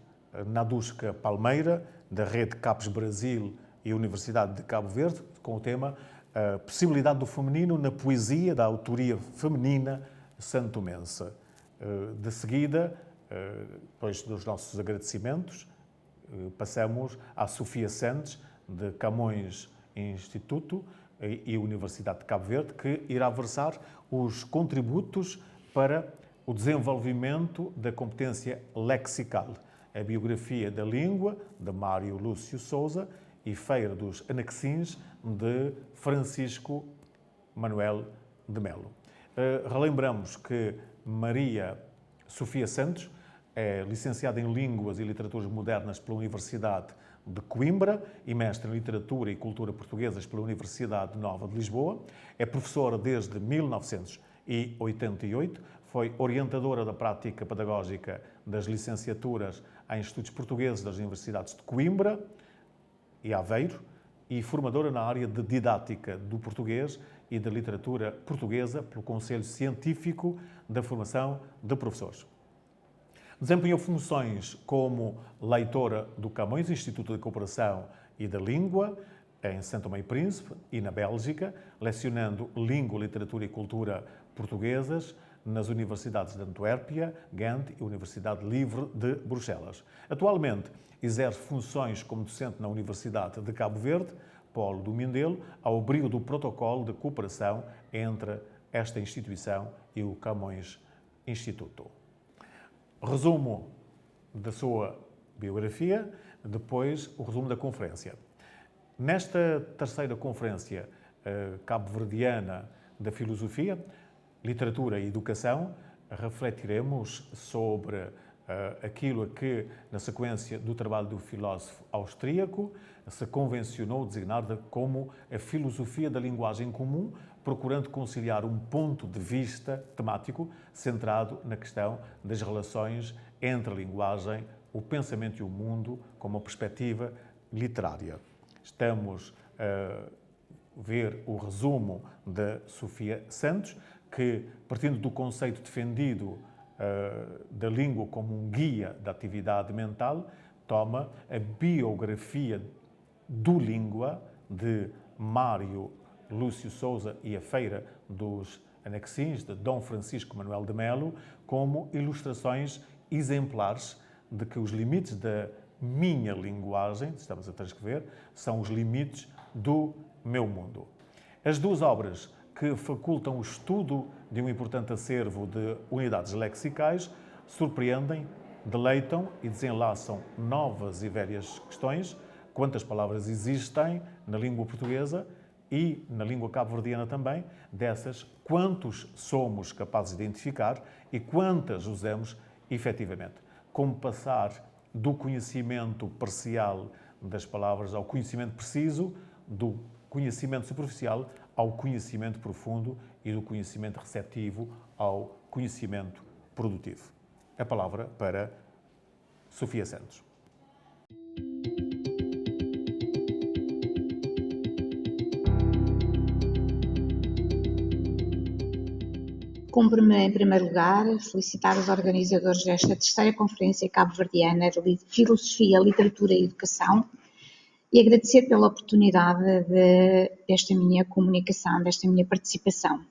Naduska Palmeira, da Rede CAPES Brasil e Universidade de Cabo Verde, com o tema Possibilidade do Feminino na Poesia da Autoria Feminina santomense. De seguida, depois dos nossos agradecimentos, passamos à Sofia Santos, de Camões Instituto e Universidade de Cabo Verde, que irá versar os contributos para o desenvolvimento da competência lexical, a biografia da língua, de Mário Lúcio Souza, e Feira dos Anaxins, de Francisco Manuel de Melo. Relembramos que Maria Sofia Santos é licenciada em Línguas e Literaturas Modernas pela Universidade de Coimbra e mestre em Literatura e Cultura Portuguesas pela Universidade Nova de Lisboa. É professora desde 1988, foi orientadora da prática pedagógica das licenciaturas em Estudos Portugueses das Universidades de Coimbra e Aveiro e formadora na área de didática do português e da literatura portuguesa pelo Conselho Científico da Formação de Professores. Desempenhou funções como leitora do Camões Instituto de Cooperação e da Língua, em São Tomé e Príncipe e na Bélgica, lecionando Língua, Literatura e Cultura Portuguesas nas Universidades de Antuérpia, Ghent e Universidade Livre de Bruxelas. Atualmente, exerce funções como docente na Universidade de Cabo Verde, Polo do Mindelo, ao abrigo do protocolo de cooperação entre esta instituição e o Camões Instituto. Resumo da sua biografia, depois o resumo da conferência. Nesta terceira conferência cabo-verdiana da filosofia, literatura e educação, refletiremos sobre aquilo que, na sequência do trabalho do filósofo austríaco, se convencionou designar como a filosofia da linguagem comum, procurando conciliar um ponto de vista temático centrado na questão das relações entre a linguagem, o pensamento e o mundo, com uma perspectiva literária. Estamos a ver o resumo de Sofia Santos, que, partindo do conceito defendido da língua como um guia da atividade mental, toma a biografia do Língua, de Mário Lúcio Souza, e a Feira dos Anaxins, de Dom Francisco Manuel de Melo, como ilustrações exemplares de que os limites da minha linguagem, estamos a transcrever, são os limites do meu mundo. As duas obras que facultam o estudo de um importante acervo de unidades lexicais surpreendem, deleitam e desenlaçam novas e velhas questões: quantas palavras existem na língua portuguesa e na língua cabo-verdiana também, dessas, quantos somos capazes de identificar e quantas usamos efetivamente. Como passar do conhecimento parcial das palavras ao conhecimento preciso, do conhecimento superficial ao conhecimento profundo e do conhecimento receptivo ao conhecimento produtivo. A palavra para Sofia Santos. Cumpre-me, em primeiro lugar, felicitar os organizadores desta terceira Conferência Cabo-Verdiana de Filosofia, Literatura e Educação e agradecer pela oportunidade desta minha comunicação, desta minha participação.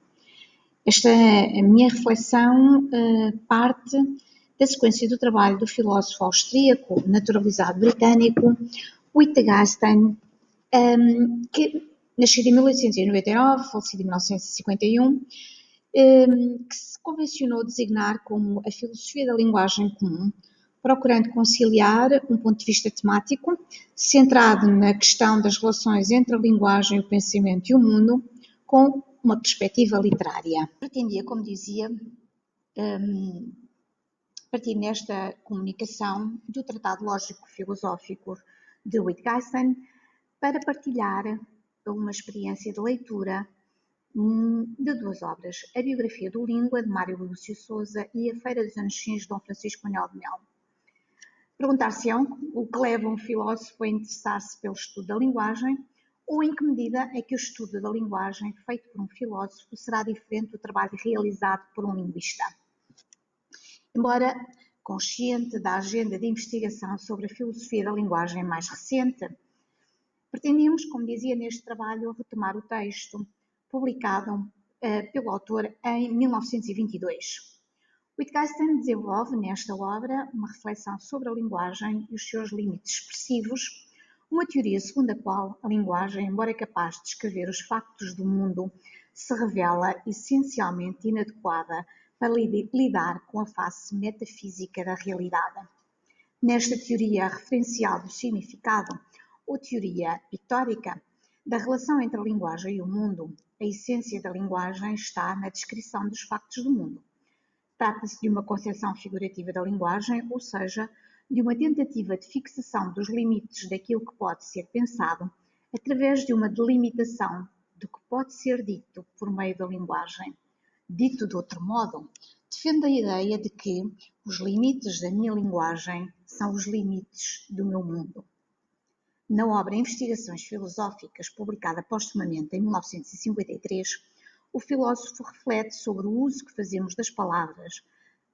A minha reflexão parte da sequência do trabalho do filósofo austríaco, naturalizado britânico, Wittgenstein, que nascido em 1899, falecido em 1951, que se convencionou designar como a filosofia da linguagem comum, procurando conciliar um ponto de vista temático, centrado na questão das relações entre a linguagem, o pensamento e o mundo, com uma perspectiva literária. Pretendia, como dizia, partir nesta comunicação do Tratado Lógico-Filosófico de Wittgenstein para partilhar uma experiência de leitura de duas obras, a biografia do Língua, de Mário Lúcio Souza, e a Feira dos Anaxins, de Dom Francisco Manuel de Melo. Perguntar-se-ão o que leva um filósofo a interessar-se pelo estudo da linguagem, ou em que medida é que o estudo da linguagem feito por um filósofo será diferente do trabalho realizado por um linguista. Embora consciente da agenda de investigação sobre a filosofia da linguagem mais recente, pretendemos, como dizia neste trabalho, retomar o texto publicado pelo autor em 1922. Wittgenstein desenvolve nesta obra uma reflexão sobre a linguagem e os seus limites expressivos, uma teoria segundo a qual a linguagem, embora capaz de descrever os factos do mundo, se revela essencialmente inadequada para lidar com a face metafísica da realidade. Nesta teoria referencial do significado, ou teoria pictórica, da relação entre a linguagem e o mundo, a essência da linguagem está na descrição dos factos do mundo. Trata-se de uma concepção figurativa da linguagem, ou seja, de uma tentativa de fixação dos limites daquilo que pode ser pensado através de uma delimitação do que pode ser dito por meio da linguagem. Dito de outro modo, defendo a ideia de que os limites da minha linguagem são os limites do meu mundo. Na obra Investigações Filosóficas, publicada postumamente em 1953, o filósofo reflete sobre o uso que fazemos das palavras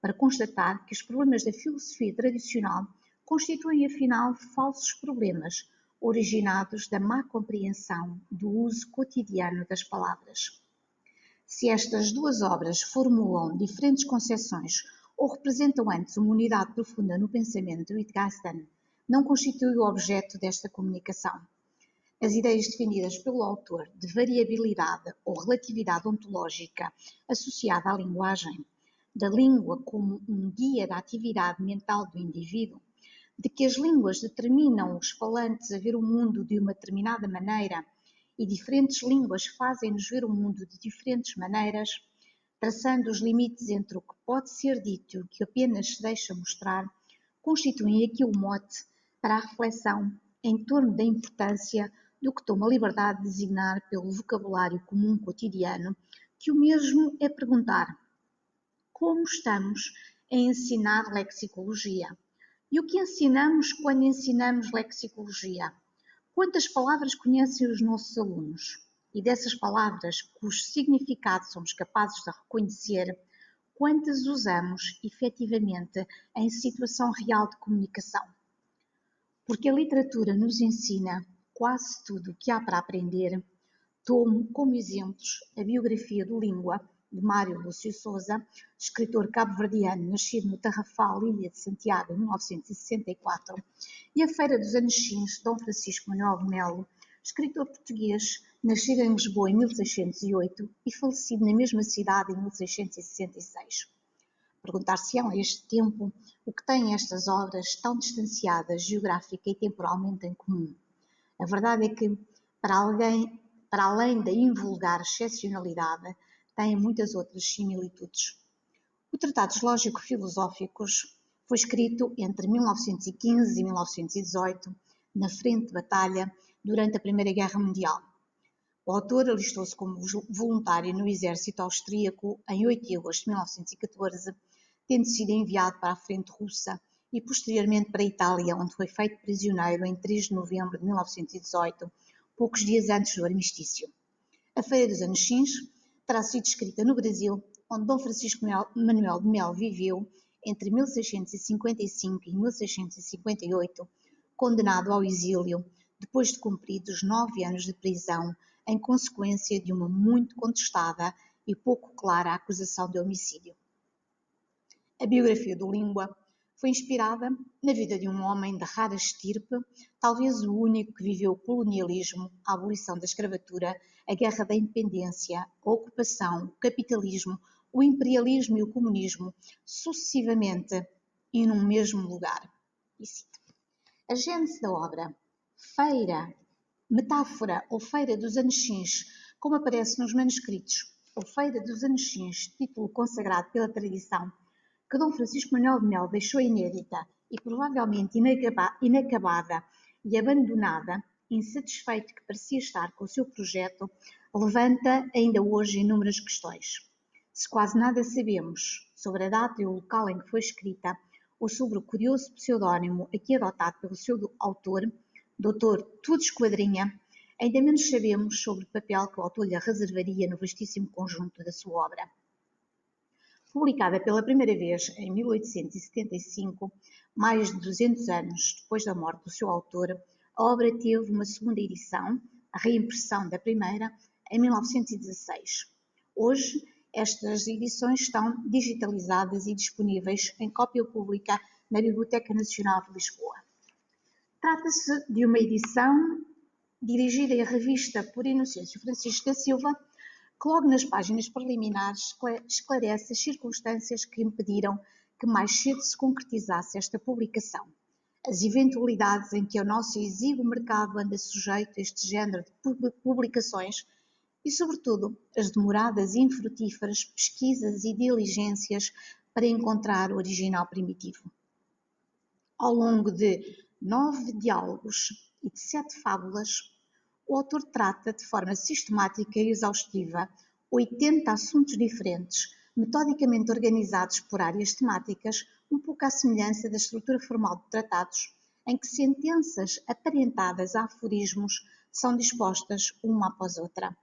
para constatar que os problemas da filosofia tradicional constituem, afinal, falsos problemas originados da má compreensão do uso cotidiano das palavras. Se estas duas obras formulam diferentes concepções ou representam antes uma unidade profunda no pensamento de Wittgenstein, não constitui o objeto desta comunicação. As ideias defendidas pelo autor de variabilidade ou relatividade ontológica associada à linguagem, da língua como um guia da atividade mental do indivíduo, de que as línguas determinam os falantes a ver o mundo de uma determinada maneira e diferentes línguas fazem-nos ver o mundo de diferentes maneiras, traçando os limites entre o que pode ser dito e o que apenas se deixa mostrar, constituem aqui o mote para a reflexão em torno da importância do que toma a liberdade de designar pelo vocabulário comum cotidiano, que o mesmo é perguntar: como estamos a ensinar lexicologia? E o que ensinamos quando ensinamos lexicologia? Quantas palavras conhecem os nossos alunos? E dessas palavras, cujo significado somos capazes de reconhecer, quantas usamos efetivamente em situação real de comunicação? Porque a literatura nos ensina quase tudo o que há para aprender. Tomo como exemplos a biografia do Língua, de Mário Lúcio Souza, escritor cabo-verdiano nascido no Tarrafal, Ilha de Santiago, em 1964, e a Feira dos Anexins, de Dom Francisco Manuel de Melo, escritor português, nascido em Lisboa em 1608 e falecido na mesma cidade em 1666. Perguntar-se-ão a este tempo o que têm estas obras tão distanciadas geográfica e temporalmente em comum. A verdade é que, para além da invulgar excepcionalidade, têm muitas outras similitudes. O Tratados Lógico-Filosóficos foi escrito entre 1915 e 1918, na frente de batalha, durante a Primeira Guerra Mundial. O autor alistou-se como voluntário no exército austríaco em 8 de agosto de 1914, tendo sido enviado para a frente russa e posteriormente para a Itália, onde foi feito prisioneiro em 3 de novembro de 1918, poucos dias antes do armistício. A Feira dos Anexins terá sido escrita no Brasil, onde Dom Francisco Manuel de Melo viveu entre 1655 e 1658, condenado ao exílio depois de cumpridos 9 anos de prisão em consequência de uma muito contestada e pouco clara acusação de homicídio. A biografia do Língua foi inspirada na vida de um homem de rara estirpe, talvez o único que viveu o colonialismo, a abolição da escravatura, a guerra da independência, a ocupação, o capitalismo, o imperialismo e o comunismo, sucessivamente e num mesmo lugar. E cito: a gênese da obra, feira, metáfora ou Feira dos Anexins, como aparece nos manuscritos, ou Feira dos Anexins, título consagrado pela tradição, que Dom Francisco Manuel de Melo deixou inédita e provavelmente inacabada e abandonada, insatisfeito que parecia estar com o seu projeto, levanta ainda hoje inúmeras questões. Se quase nada sabemos sobre a data e o local em que foi escrita, ou sobre o curioso pseudónimo aqui adotado pelo seu autor, Dr. Tudo Esquadrinha, ainda menos sabemos sobre o papel que o autor lhe reservaria no vastíssimo conjunto da sua obra. Publicada pela primeira vez em 1875, mais de 200 anos depois da morte do seu autor, a obra teve uma segunda edição, a reimpressão da primeira, em 1916. Hoje, estas edições estão digitalizadas e disponíveis em cópia pública na Biblioteca Nacional de Lisboa. Trata-se de uma edição dirigida e revista por Inocêncio Francisco da Silva, que logo nas páginas preliminares esclarece as circunstâncias que impediram que mais cedo se concretizasse esta publicação. As eventualidades em que o nosso exíguo mercado anda sujeito a este género de publicações e, sobretudo, as demoradas e infrutíferas pesquisas e diligências para encontrar o original primitivo. Ao longo de 9 diálogos e de 7 fábulas, o autor trata de forma sistemática e exaustiva 80 assuntos diferentes, metodicamente organizados por áreas temáticas, um pouco à semelhança da estrutura formal de tratados, em que sentenças aparentadas a aforismos são dispostas uma após outra.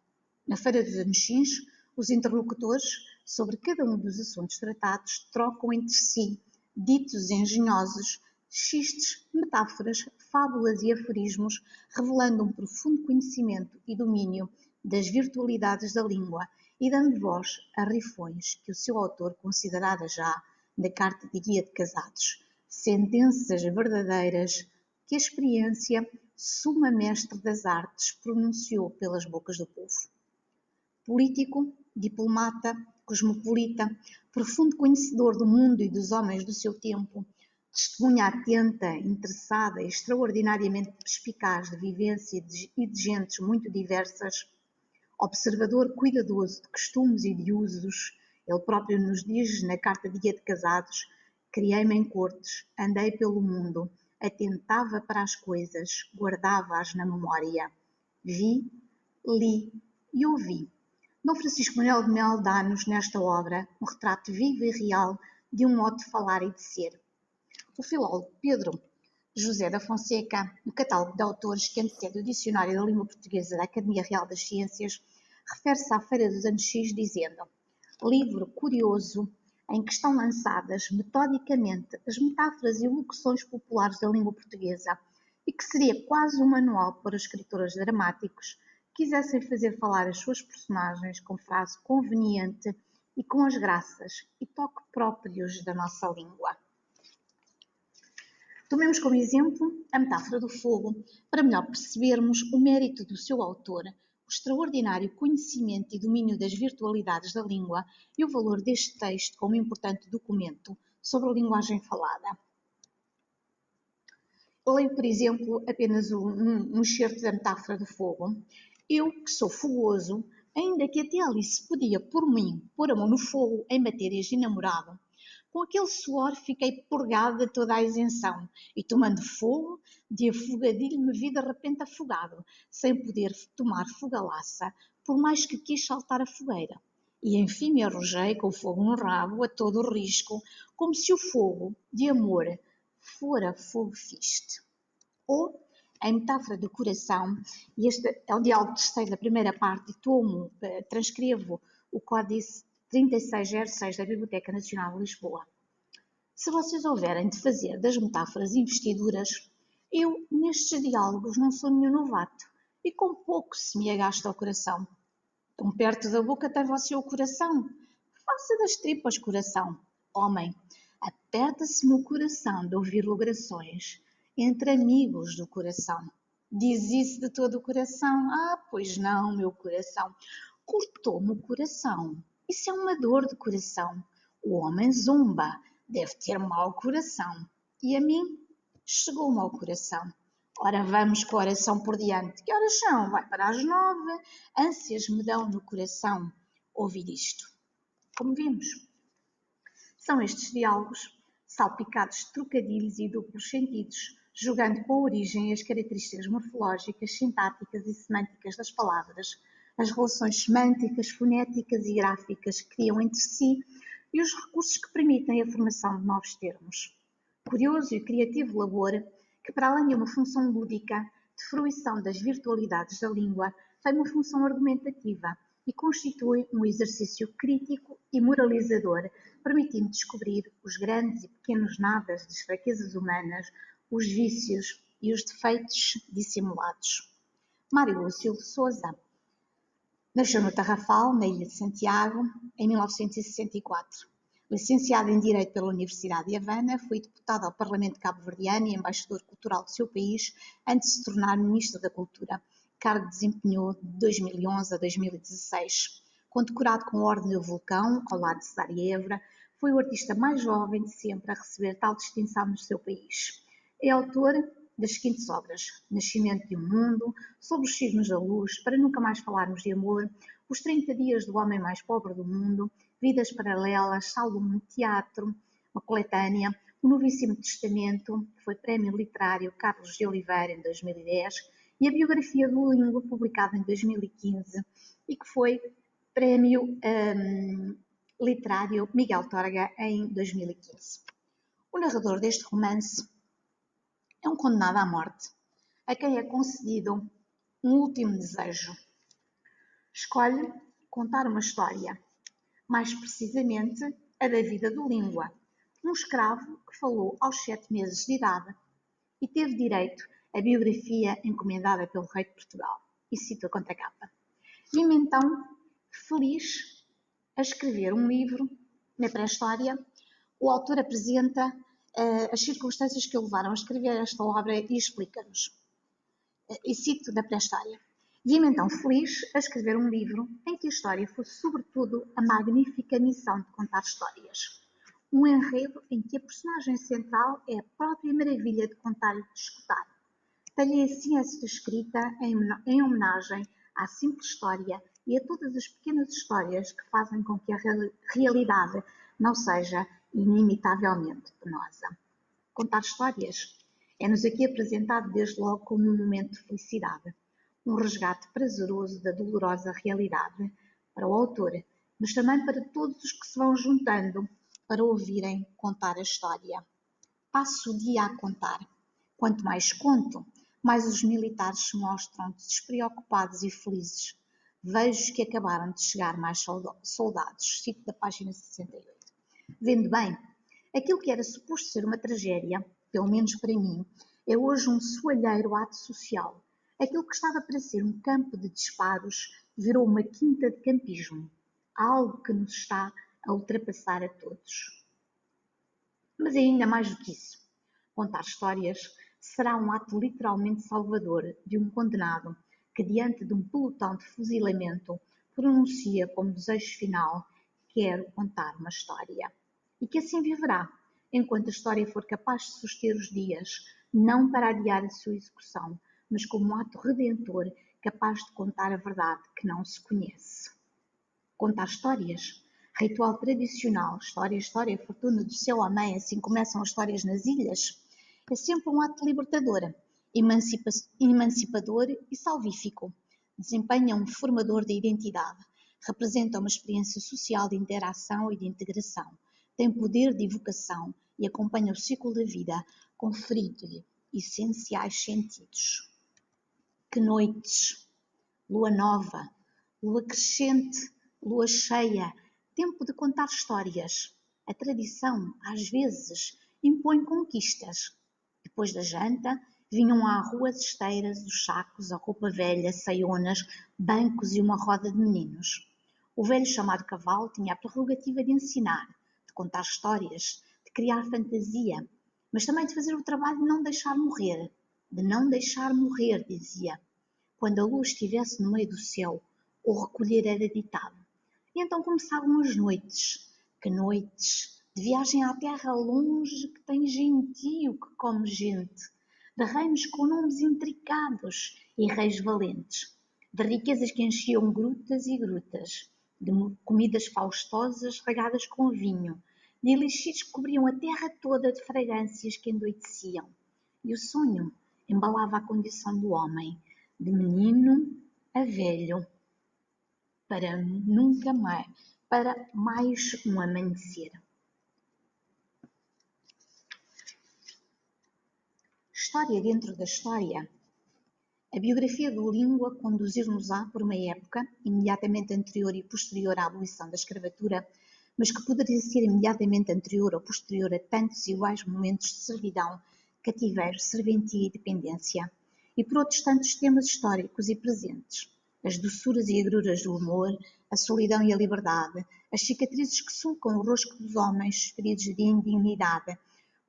Na Feira dos Anchins, os interlocutores, sobre cada um dos assuntos tratados, trocam entre si ditos engenhosos, xistes, metáforas, fábulas e aforismos, revelando um profundo conhecimento e domínio das virtualidades da língua e dando voz a rifões que o seu autor considerara já na Carta de Guia de Casados, sentenças verdadeiras que a experiência, suma mestre das artes, pronunciou pelas bocas do povo. Político, diplomata, cosmopolita, profundo conhecedor do mundo e dos homens do seu tempo, testemunha atenta, interessada e extraordinariamente perspicaz de vivência e de gentes muito diversas, observador cuidadoso de costumes e de usos, ele próprio nos diz na Carta de Guia de Casados: criei-me em cortes, andei pelo mundo, atentava para as coisas, guardava-as na memória. Vi, li e ouvi. Dom Francisco Manuel de Melo dá-nos nesta obra um retrato vivo e real de um modo de falar e de ser. O filólogo Pedro José da Fonseca, no catálogo de autores que antecede o Dicionário da Língua Portuguesa da Academia Real das Ciências, refere-se à Feira dos Anos X dizendo: livro curioso em que estão lançadas metodicamente as metáforas e locuções populares da língua portuguesa e que seria quase um manual para os escritores dramáticos que quisessem fazer falar as suas personagens com frase conveniente e com as graças e toque próprios da nossa língua. Tomemos como exemplo a metáfora do fogo para melhor percebermos o mérito do seu autor, o extraordinário conhecimento e domínio das virtualidades da língua e o valor deste texto como importante documento sobre a linguagem falada. Eu leio, por exemplo, apenas um excerto da metáfora do fogo. Eu, que sou fogoso, ainda que até ali se podia, por mim, pôr a mão no fogo em matérias de namorado, com aquele suor fiquei purgado de toda a isenção, e tomando fogo, de afogadilho me vi de repente afogado, sem poder tomar fogalaça, por mais que quis saltar a fogueira. E enfim me arrojei com o fogo no rabo, a todo o risco, como se o fogo, de amor, fora fogo fiste. Ou, em metáfora do coração, e este é o diálogo terceiro da primeira parte, transcrevo o códice 3606 da Biblioteca Nacional de Lisboa. Se vocês houverem de fazer das metáforas investiduras, eu, nestes diálogos, não sou nenhum novato, e com pouco se me agasta o coração. Tão perto da boca tem você o coração. Faça das tripas coração. Homem, aperta-se-me o coração de ouvir lograções entre amigos do coração. Diz isso de todo o coração? Ah, pois não, meu coração. Cortou-me o coração. Isso é uma dor de coração. O homem zomba, deve ter mau coração. E a mim, chegou-me ao coração. Ora, vamos com a oração por diante. Que horas são? Vai para as 9. Ânsias me dão no coração ouvir isto. Como vimos, são estes diálogos salpicados de trocadilhos e duplos sentidos, jogando com a origem as características morfológicas, sintáticas e semânticas das palavras, as relações semânticas, fonéticas e gráficas que criam entre si e os recursos que permitem a formação de novos termos. Curioso e criativo labor que, para além de uma função lúdica, de fruição das virtualidades da língua, tem uma função argumentativa e constitui um exercício crítico e moralizador, permitindo descobrir os grandes e pequenos nadas das fraquezas humanas, os vícios e os defeitos dissimulados. Mário Lúcio de Sousa nasceu no Tarrafal, na Ilha de Santiago, em 1964. Licenciado em Direito pela Universidade de Havana, foi deputado ao Parlamento cabo-verdiano e embaixador cultural do seu país antes de se tornar Ministro da Cultura, cargo que desempenhou de 2011 a 2016. Condecorado com a Ordem do Vulcão, ao lado de Sarajevo, foi o artista mais jovem de sempre a receber tal distinção no seu país. É autor das seguintes obras: Nascimento de um Mundo, Sobre os Signos da Luz, Para Nunca Mais Falarmos de Amor, Os 30 Dias do Homem Mais Pobre do Mundo, Vidas Paralelas, Salomão Teatro, uma coletânea, O Novíssimo Testamento, que foi Prémio Literário Carlos de Oliveira em 2010, e a biografia do Língua, publicada em 2015, e que foi Prémio Literário Miguel Torga em 2015. O narrador deste romance é um condenado à morte, a quem é concedido um último desejo. Escolhe contar uma história, mais precisamente a da vida do Língua, um escravo que falou aos 7 meses de idade e teve direito à biografia encomendada pelo rei de Portugal. E cito a contracapa. Vi-me então feliz a escrever um livro. Na pré-história, o autor apresenta as circunstâncias que o levaram a escrever esta obra e explica-nos. E cito da pré-história. Vi-me então feliz a escrever um livro em que a história fosse sobretudo a magnífica missão de contar histórias. Um enredo em que a personagem central é a própria maravilha de contar e de escutar. Talhei assim esta escrita em homenagem à simples história e a todas as pequenas histórias que fazem com que a realidade não seja inimitavelmente penosa. Contar histórias é-nos aqui apresentado desde logo como um momento de felicidade, um resgate prazeroso da dolorosa realidade para o autor, mas também para todos os que se vão juntando para ouvirem contar a história. Passo o dia a contar. Quanto mais conto, mais os militares se mostram despreocupados e felizes. Vejo que acabaram de chegar mais soldados. Cito da página 68. Vendo bem, aquilo que era suposto ser uma tragédia, pelo menos para mim, é hoje um soalheiro ato social. Aquilo que estava para ser um campo de disparos virou uma quinta de campismo. Algo que nos está a ultrapassar a todos. Mas é ainda mais do que isso. Contar histórias será um ato literalmente salvador de um condenado que, diante de um pelotão de fuzilamento, pronuncia como desejo final: quero contar uma história. E que assim viverá, enquanto a história for capaz de suster os dias, não para adiar a sua execução, mas como um ato redentor capaz de contar a verdade que não se conhece. Contar histórias, ritual tradicional, história, fortuna do céu, amém, assim começam as histórias nas ilhas, é sempre um ato libertador, emancipador e salvífico. Desempenha um formador da identidade, representa uma experiência social de interação e de integração, tem poder de evocação e acompanha o ciclo da vida, conferindo-lhe essenciais sentidos. Que noites! Lua nova, lua crescente, lua cheia, tempo de contar histórias. A tradição, às vezes, impõe conquistas. Depois da janta, vinham à rua as esteiras, os sacos, a roupa velha, saionas, bancos e uma roda de meninos. O velho chamado cavalo tinha a prerrogativa de ensinar, de contar histórias, de criar fantasia, mas também de fazer o trabalho de não deixar morrer. De não deixar morrer, dizia. Quando a lua estivesse no meio do céu, o recolher era ditado. E então começavam as noites. Que noites! De viagem à terra longe que tem gentio que come gente. De reinos com nomes intricados e reis valentes. De riquezas que enchiam grutas e grutas. De comidas faustosas regadas com vinho. De elixires que cobriam a terra toda de fragrâncias que endoideciam. E o sonho embalava a condição do homem, de menino a velho, para nunca mais, para mais um amanhecer. História dentro da história. A biografia do Língua conduzir-nos-á por uma época imediatamente anterior e posterior à abolição da escravatura, mas que poderia ser imediatamente anterior ou posterior a tantos iguais momentos de servidão, cativeiro, serventia e dependência, e por outros tantos temas históricos e presentes, as doçuras e agruras do amor, a solidão e a liberdade, as cicatrizes que sulcam o rosto dos homens, feridos de indignidade,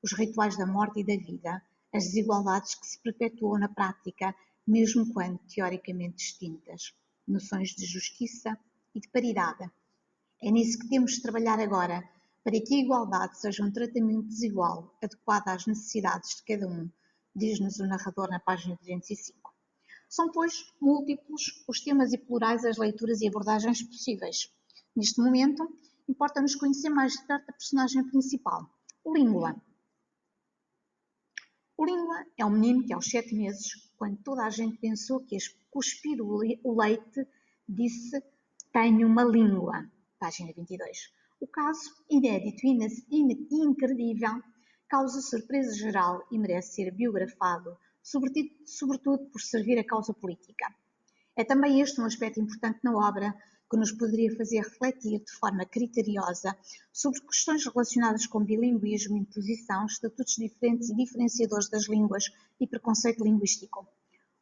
os rituais da morte e da vida, as desigualdades que se perpetuam na prática, mesmo quando teoricamente distintas, noções de justiça e de paridade. É nisso que temos de trabalhar agora, para que a igualdade seja um tratamento desigual, adequado às necessidades de cada um, diz-nos o narrador na página 205. São, pois, múltiplos os temas e plurais as leituras e abordagens possíveis. Neste momento, importa-nos conhecer mais de perto a personagem principal, o Língua. O Língua é um menino que, aos 7 meses, quando toda a gente pensou que ia cuspir o leite, disse: "Tenho uma língua." Página 22. O caso, inédito e incredível, causa surpresa geral e merece ser biografado, sobretudo por servir a causa política. É também este um aspecto importante na obra que nos poderia fazer refletir de forma criteriosa sobre questões relacionadas com bilinguismo, imposição, estatutos diferentes e diferenciadores das línguas e preconceito linguístico.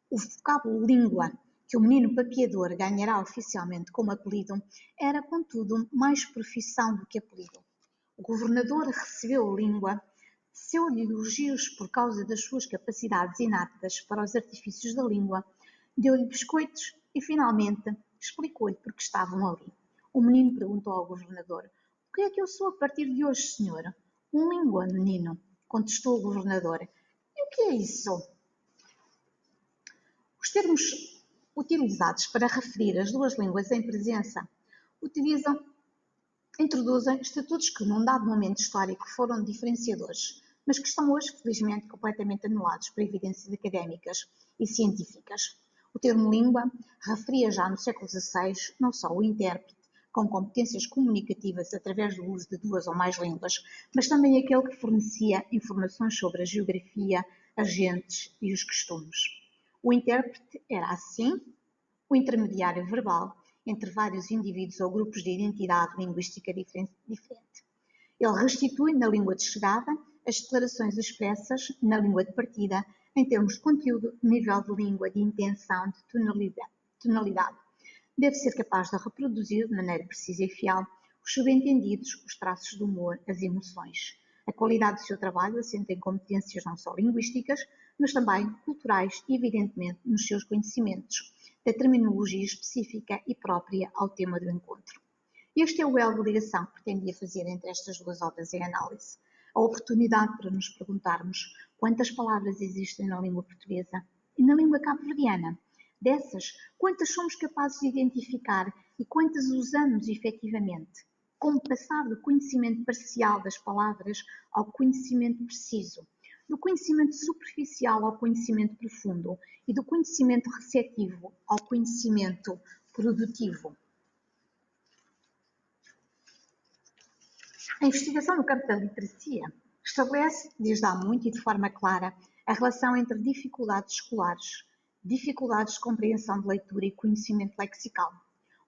O vocábulo língua, que o menino papeador ganhará oficialmente como apelido, era, contudo, mais profissão do que apelido. O governador recebeu a língua, teceu-lhe elogios por causa das suas capacidades inatas para os artifícios da língua, deu-lhe biscoitos e, finalmente, explicou-lhe porque estavam ali. O menino perguntou ao governador: "O que é que eu sou a partir de hoje, senhor?" "Um língua, menino", contestou o governador. "E o que é isso?" Os termos utilizados para referir as duas línguas em presença introduzem estatutos que, num dado momento histórico, foram diferenciadores, mas que estão hoje, felizmente, completamente anulados por evidências académicas e científicas. O termo língua referia já no século XVI não só o intérprete com competências comunicativas através do uso de 2 ou mais línguas, mas também aquele que fornecia informações sobre a geografia, as gentes e os costumes. O intérprete era, assim, o intermediário verbal entre vários indivíduos ou grupos de identidade linguística diferente. Ele restitui na língua de chegada as declarações expressas na língua de partida em termos de conteúdo, nível de língua, de intenção, de tonalidade. Deve ser capaz de reproduzir de maneira precisa e fiel os subentendidos, os traços de humor, as emoções. A qualidade do seu trabalho assenta em competências não só linguísticas, mas também culturais e, evidentemente, nos seus conhecimentos da terminologia específica e própria ao tema do encontro. Este é o elo de ligação que pretendia fazer entre estas duas obras em análise. A oportunidade para nos perguntarmos quantas palavras existem na língua portuguesa e na língua cabo-verdiana. Dessas, quantas somos capazes de identificar e quantas usamos efetivamente? Como passar do conhecimento parcial das palavras ao conhecimento preciso, do conhecimento superficial ao conhecimento profundo e do conhecimento receptivo ao conhecimento produtivo. A investigação no campo da literacia estabelece, desde há muito e de forma clara, a relação entre dificuldades escolares, dificuldades de compreensão de leitura e conhecimento lexical.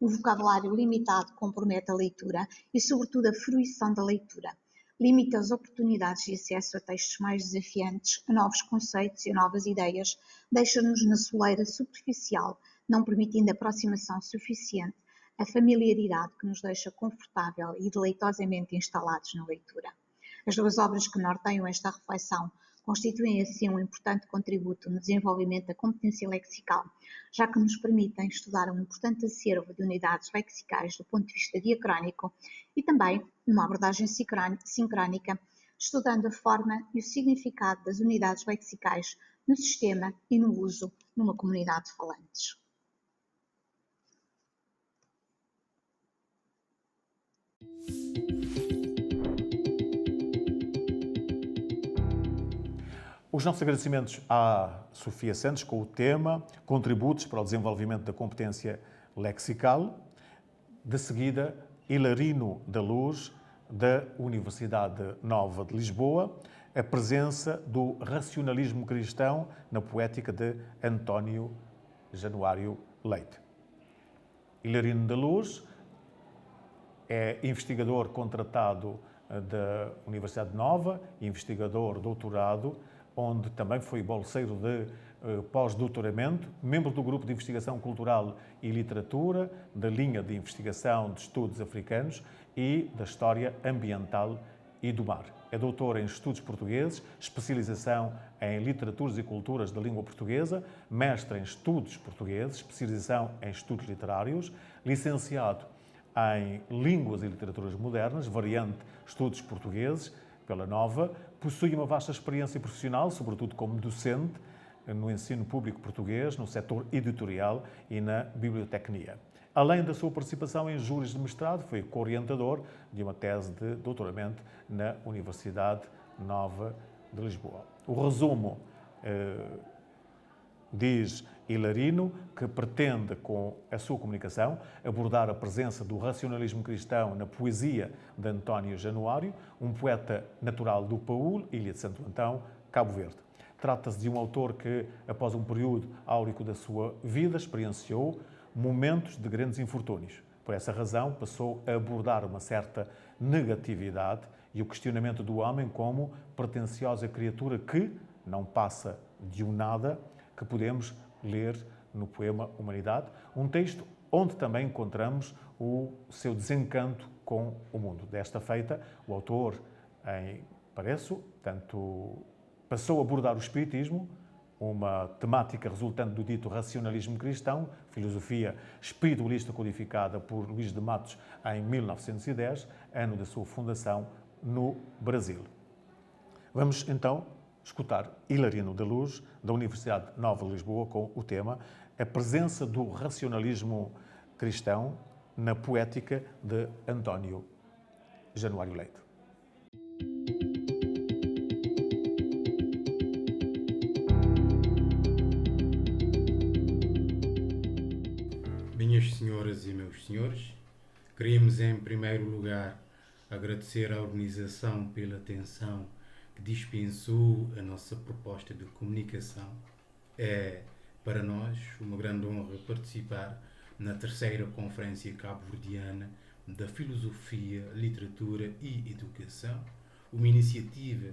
Um vocabulário limitado compromete a leitura e, sobretudo, a fruição da leitura. Limita as oportunidades de acesso a textos mais desafiantes, a novos conceitos e a novas ideias, deixa-nos na soleira superficial, não permitindo aproximação suficiente, a familiaridade que nos deixa confortável e deleitosamente instalados na leitura. As duas obras que norteiam esta reflexão constituem assim um importante contributo no desenvolvimento da competência lexical, já que nos permitem estudar um importante acervo de unidades lexicais do ponto de vista diacrónico e também numa abordagem sincrónica, estudando a forma e o significado das unidades lexicais no sistema e no uso numa comunidade de falantes. Os nossos agradecimentos à Sofia Santos com o tema Contributos para o desenvolvimento da competência lexical. De seguida, Hilarino da Luz, da Universidade Nova de Lisboa, a presença do racionalismo cristão na poética de António Januário Leite. Hilarino da Luz é investigador contratado da Universidade Nova, investigador doutorado, onde também foi bolseiro de pós-doutoramento, membro do Grupo de Investigação Cultural e Literatura, da linha de investigação de estudos africanos e da história ambiental e do mar. É doutor em estudos portugueses, especialização em literaturas e culturas da língua portuguesa, mestre em estudos portugueses, especialização em estudos literários, licenciado em Línguas e Literaturas Modernas, variante Estudos Portugueses, pela Nova. Possui uma vasta experiência profissional, sobretudo como docente, no ensino público português, no setor editorial e na bibliotecnia. Além da sua participação em júris de mestrado, foi co-orientador de uma tese de doutoramento na Universidade Nova de Lisboa. O resumo diz Hilarino que pretende, com a sua comunicação, abordar a presença do racionalismo cristão na poesia de António Januário, um poeta natural do Paúl, Ilha de Santo Antão, Cabo Verde. Trata-se de um autor que, após um período áureo da sua vida, experienciou momentos de grandes infortúnios. Por essa razão, passou a abordar uma certa negatividade e o questionamento do homem como pretensiosa criatura que não passa de um nada, que podemos ler no poema Humanidade, um texto onde também encontramos o seu desencanto com o mundo. Desta feita, o autor, passou a abordar o espiritismo, uma temática resultante do dito racionalismo cristão, filosofia espiritualista codificada por Luís de Matos em 1910, ano da sua fundação no Brasil. Vamos então escutar Hilarino da Luz, da Universidade Nova de Lisboa, com o tema A presença do racionalismo cristão na poética de António Januário Leite. Minhas senhoras e meus senhores, queremos em primeiro lugar agradecer à organização pela atenção que dispensou a nossa proposta de comunicação. É para nós uma grande honra participar na terceira Conferência Cabo-Verdiana da Filosofia, Literatura e Educação, uma iniciativa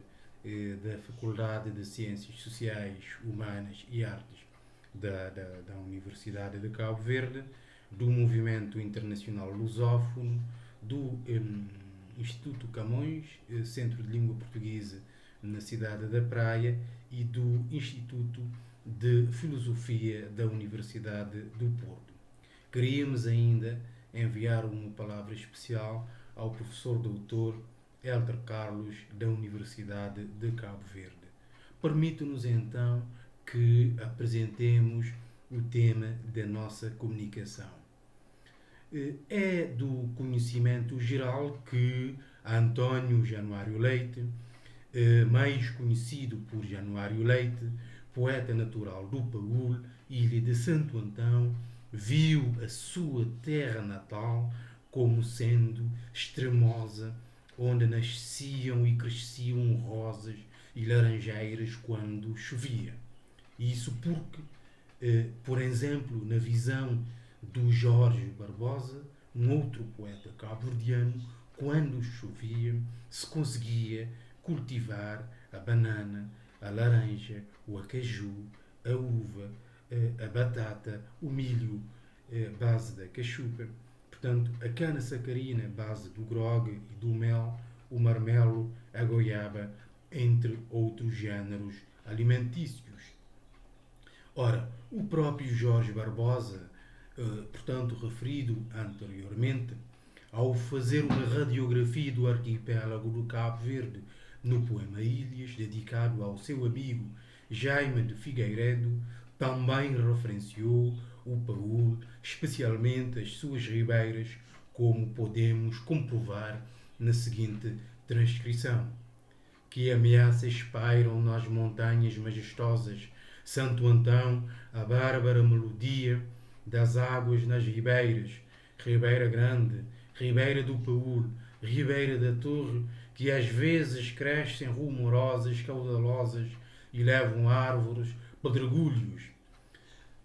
da Faculdade de Ciências Sociais, Humanas e Artes da Universidade de Cabo Verde, do Movimento Internacional Lusófono, do Instituto Camões, Centro de Língua Portuguesa na cidade da Praia, e do Instituto de Filosofia da Universidade do Porto. Queríamos ainda enviar uma palavra especial ao professor doutor Hélder Carlos, da Universidade de Cabo Verde. Permita-nos então que apresentemos o tema da nossa comunicação. É do conhecimento geral que António Januário Leite, mais conhecido por Januário Leite, poeta natural do Paúl, Ilha de Santo Antão, viu a sua terra natal como sendo extremosa, onde nasciam e cresciam rosas e laranjeiras quando chovia. Isso porque, por exemplo, na visão do Jorge Barbosa, um outro poeta cabo-verdiano, quando chovia, se conseguia cultivar a banana, a laranja, o acaju, a uva, a batata, o milho, base da cachupa, portanto, a cana sacarina, base do grog e do mel, o marmelo, a goiaba, entre outros géneros alimentícios. Ora, o próprio Jorge Barbosa, portanto, referido anteriormente, ao fazer uma radiografia do arquipélago do Cabo Verde no poema Ilhas, dedicado ao seu amigo Jaime de Figueiredo, também referenciou o Paúl, especialmente as suas ribeiras, como podemos comprovar na seguinte transcrição. Que ameaças pairam nas montanhas majestosas, Santo Antão, a bárbara melodia das águas nas ribeiras, Ribeira Grande, Ribeira do Paúl, Ribeira da Torre, que às vezes crescem rumorosas, caudalosas e levam árvores, pedregulhos.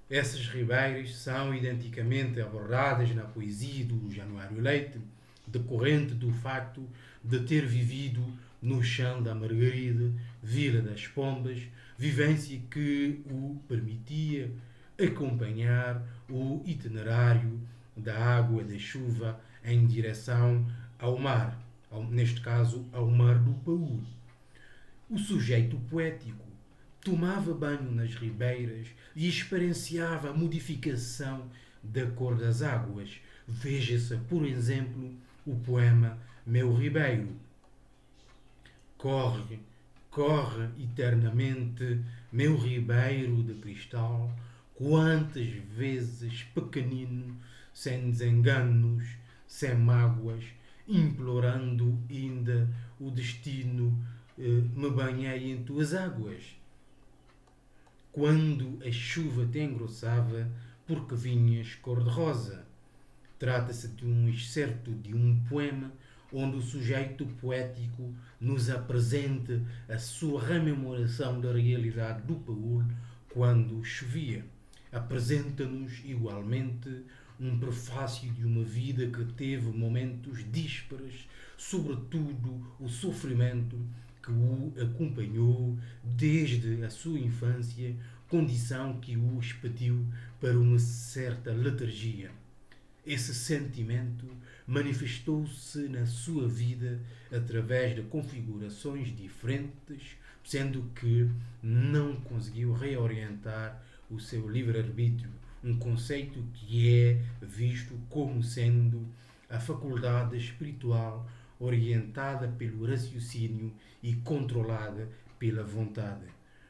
Essas ribeiras são identicamente abordadas na poesia do Januário Leite, decorrente do facto de ter vivido no chão da Margarida, Vila das Pombas, vivência que o permitia acompanhar o itinerário da água da chuva em direção ao mar, neste caso ao mar do Paúl. O sujeito poético tomava banho nas ribeiras e experienciava a modificação da cor das águas, Veja-se, por exemplo, o poema Meu Ribeiro. Corre, corre eternamente, meu ribeiro de cristal, quantas vezes pequenino, sem desenganos, sem mágoas, implorando ainda o destino, me banhei em tuas águas. Quando a chuva te engrossava, porque vinhas cor-de-rosa. Trata-se de um excerto de um poema onde o sujeito poético nos apresenta a sua rememoração da realidade do Paúl quando chovia. Apresenta-nos, igualmente, um prefácio de uma vida que teve momentos díspares, sobretudo o sofrimento que o acompanhou desde a sua infância, condição que o expediu para uma certa letargia. Esse sentimento manifestou-se na sua vida através de configurações diferentes, sendo que não conseguiu reorientar o seu livre-arbítrio, um conceito que é visto como sendo a faculdade espiritual orientada pelo raciocínio e controlada pela vontade.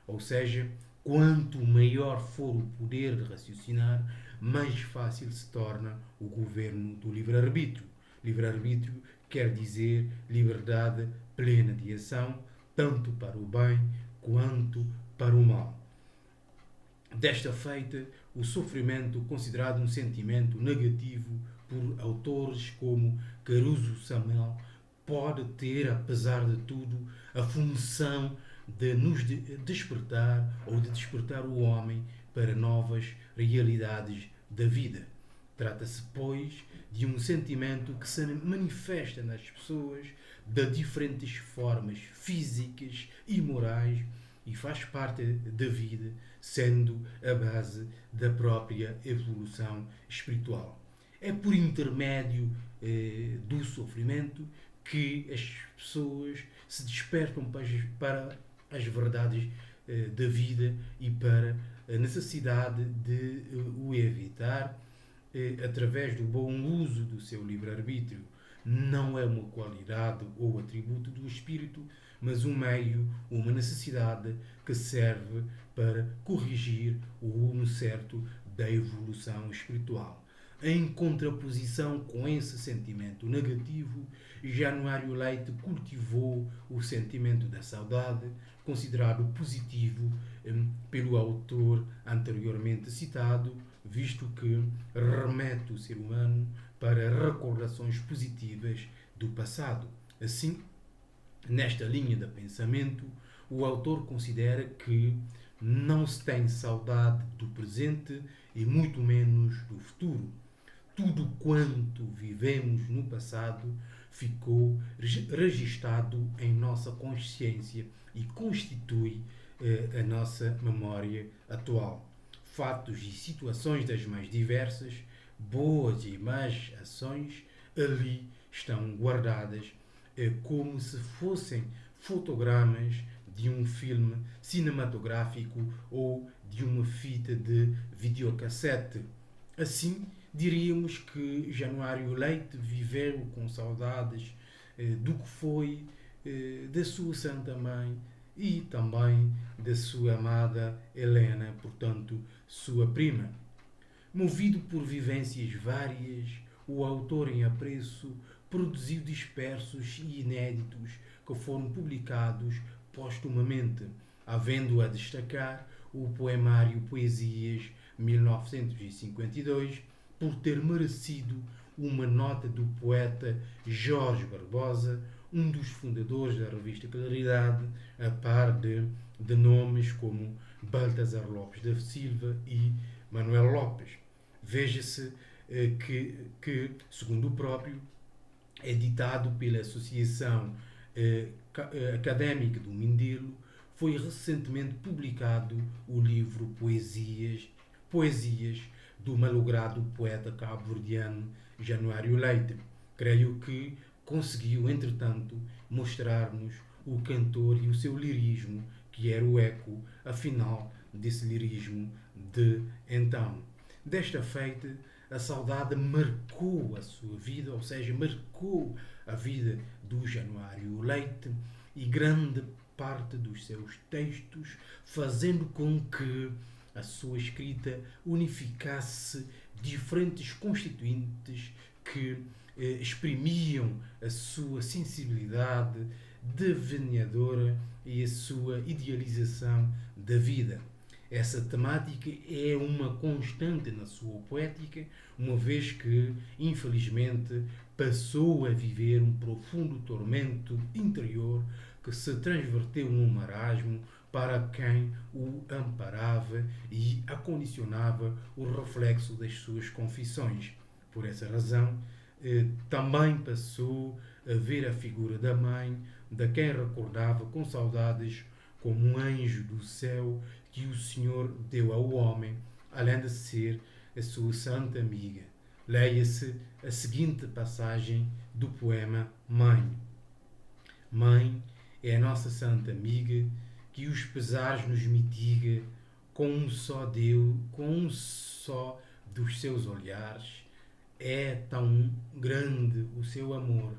Ou seja, quanto maior for o poder de raciocinar, mais fácil se torna o governo do livre-arbítrio. Livre-arbítrio quer dizer liberdade plena de ação, tanto para o bem quanto para o mal. Desta feita, o sofrimento, considerado um sentimento negativo por autores como Caruso Samel, pode ter, apesar de tudo, a função de nos despertar ou de despertar o homem para novas realidades da vida. Trata-se, pois, de um sentimento que se manifesta nas pessoas de diferentes formas físicas e morais e faz parte da vida, sendo a base da própria evolução espiritual. É por intermédio do sofrimento que as pessoas se despertam para as verdades da vida e para a necessidade de o evitar através do bom uso do seu livre-arbítrio. Não é uma qualidade ou atributo do espírito, mas um meio, uma necessidade que serve para corrigir o rumo certo da evolução espiritual. Em contraposição com esse sentimento negativo, Januário Leite cultivou o sentimento da saudade, considerado positivo pelo autor anteriormente citado, visto que remete o ser humano para recordações positivas do passado. Assim, nesta linha de pensamento, o autor considera que não se tem saudade do presente e muito menos do futuro. Tudo quanto vivemos no passado ficou registado em nossa consciência e constitui a nossa memória atual. Fatos e situações das mais diversas, boas e más ações, ali estão guardadas como se fossem fotogramas de um filme cinematográfico ou de uma fita de videocassete. Assim, diríamos que Januário Leite viveu com saudades do que foi da sua Santa Mãe e também da sua amada Helena, portanto, sua prima. Movido por vivências várias, o autor em apreço produziu dispersos e inéditos que foram publicados postumamente, havendo a destacar o poemário Poesias 1952, por ter merecido uma nota do poeta Jorge Barbosa, um dos fundadores da revista Claridade, a par de nomes como Baltasar Lopes da Silva e Manuel Lopes. Veja-se que, segundo o próprio, editado pela Associação Académica do Mindelo, foi recentemente publicado o livro Poesias do malogrado poeta cabo-verdiano Januário Leite. Creio que conseguiu, entretanto, mostrar-nos o cantor e o seu lirismo, que era o eco, afinal, desse lirismo de então. Desta feita, a saudade marcou a sua vida, ou seja, marcou a vida do Januário Leite e grande parte dos seus textos, fazendo com que a sua escrita unificasse diferentes constituintes que exprimiam a sua sensibilidade delineadora e a sua idealização da vida. Essa temática é uma constante na sua poética, uma vez que, infelizmente, passou a viver um profundo tormento interior que se transverteu num marasmo para quem o amparava e acondicionava o reflexo das suas confissões. Por essa razão, também passou a ver a figura da mãe, da quem recordava com saudades como um anjo do céu que o Senhor deu ao homem, além de ser a sua santa amiga. Leia-se a seguinte passagem do poema Mãe. Mãe é a nossa santa amiga que os pesares nos mitiga com um só Deus, com um só dos seus olhares. É tão grande o seu amor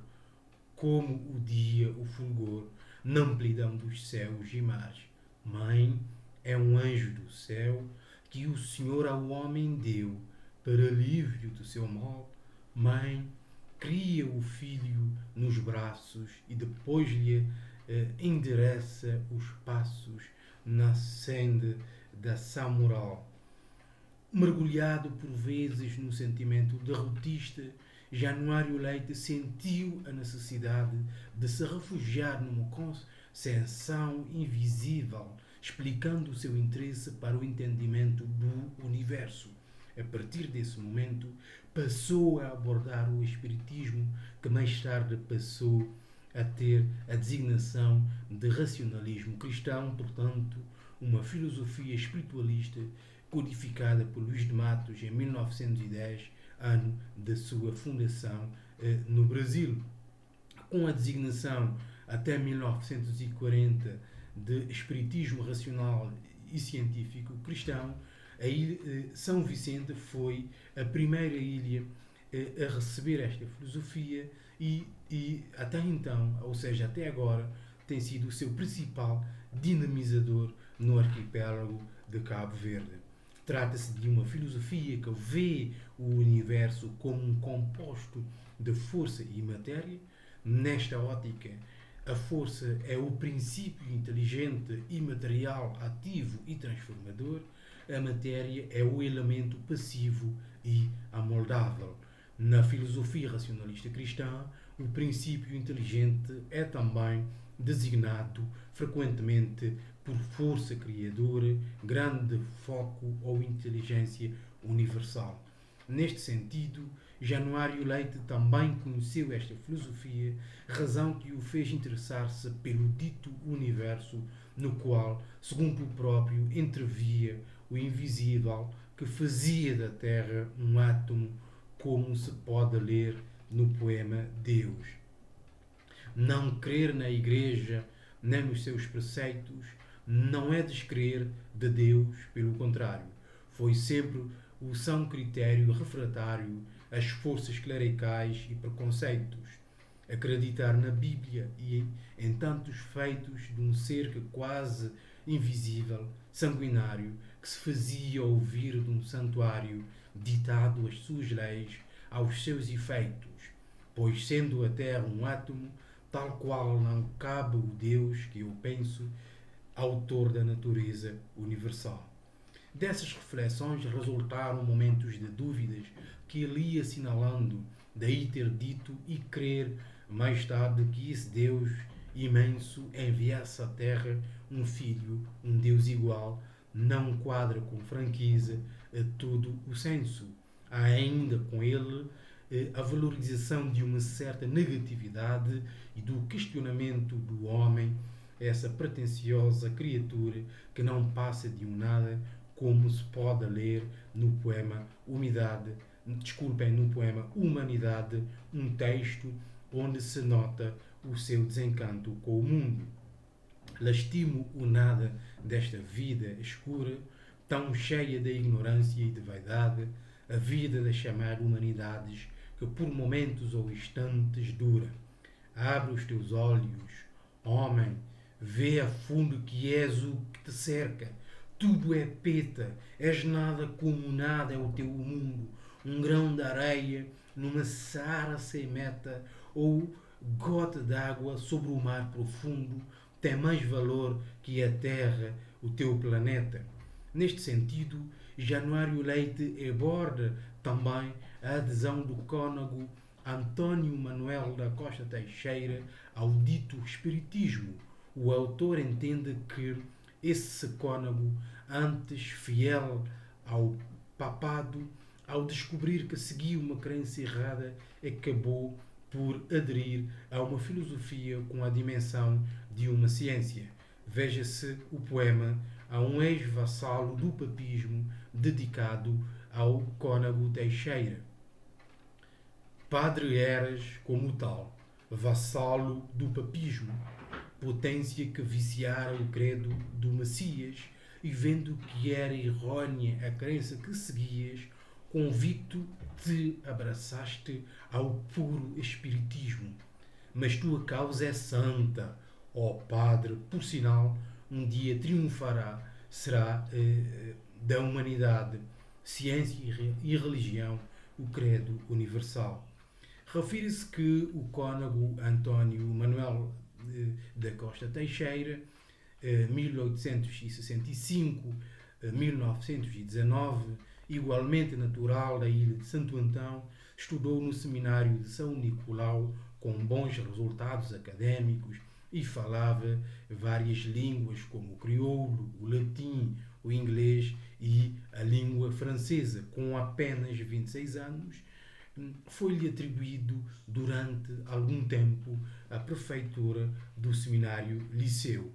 como o dia, o fulgor, na amplidão dos céus e mares. Mãe é um anjo do céu que o Senhor ao homem deu para alívio do seu mal. Mãe cria o filho nos braços e depois lhe endereça os passos na senda da ação moral. Mergulhado por vezes no sentimento derrotista, Januário Leite sentiu a necessidade de se refugiar numa concepção invisível, explicando o seu interesse para o entendimento do universo. A partir desse momento, passou a abordar o espiritismo, que mais tarde passou a ter a designação de racionalismo cristão, portanto, uma filosofia espiritualista codificada por Luís de Matos em 1910, ano da sua fundação no Brasil. Com a designação até 1940 de espiritismo racional e científico cristão, a ilha São Vicente foi a primeira ilha a receber esta filosofia e até então, ou seja, até agora, tem sido o seu principal dinamizador no arquipélago de Cabo Verde. Trata-se de uma filosofia que vê o universo como um composto de força e matéria. Nesta ótica, a força é o princípio inteligente, imaterial, ativo e transformador. A matéria é o elemento passivo e amoldável. Na filosofia racionalista cristã, o princípio inteligente é também designado frequentemente por força criadora, grande foco ou inteligência universal. Neste sentido, Januário Leite também conheceu esta filosofia, razão que o fez interessar-se pelo dito universo, no qual, segundo o próprio, entrevia o invisível que fazia da Terra um átomo, como se pode ler no poema Deus. Não crer na Igreja nem nos seus preceitos não é descrer de Deus, pelo contrário, foi sempre o são critério refratário às forças clericais e preconceitos. Acreditar na Bíblia e em tantos feitos de um ser que quase invisível, sanguinário, que se fazia ouvir de um santuário, ditado as suas leis aos seus efeitos, pois sendo a Terra um átomo, tal qual não cabe o Deus que eu penso, autor da natureza universal. Dessas reflexões resultaram momentos de dúvidas que ele ia assinalando, daí ter dito e crer mais tarde que esse Deus imenso enviasse à Terra um filho, um Deus igual, não quadra com franqueza a todo o senso. Há ainda com ele a valorização de uma certa negatividade e do questionamento do homem, essa pretensiosa criatura que não passa de um nada, como se pode ler no poema no poema Humanidade, um texto onde se nota o seu desencanto com o mundo. Lastimo o nada desta vida escura, tão cheia de ignorância e de vaidade, a vida das chamadas humanidades que por momentos ou instantes dura. Abre os teus olhos, homem, vê a fundo que és o que te cerca. Tudo é peta, és nada como nada é o teu mundo. Um grão de areia numa seara sem meta ou gota d'água sobre o mar profundo tem mais valor que a Terra, o teu planeta. Neste sentido, Januário Leite aborda também a adesão do cônego Antônio Manuel da Costa Teixeira ao dito espiritismo. O autor entende que esse cônego, antes fiel ao papado, ao descobrir que seguia uma crença errada, acabou por aderir a uma filosofia com a dimensão de uma ciência. Veja-se o poema a um ex-vassalo do papismo dedicado ao cônego Teixeira. Padre eras, como tal, vassalo do papismo, potência que viciara o credo do Messias, e vendo que era errônea a crença que seguias, convicto te abraçaste ao puro espiritismo. Mas tua causa é santa, ó Padre, por sinal, um dia triunfará, será da humanidade, ciência e religião, o credo universal. Refere-se que o cônego Antônio Manuel da Costa Teixeira, 1865-1919, igualmente natural da ilha de Santo Antão, estudou no seminário de São Nicolau com bons resultados académicos e falava várias línguas como o crioulo, o latim, o inglês e a língua francesa. Com apenas 26 anos, foi-lhe atribuído durante algum tempo a prefeitura do seminário Liceu.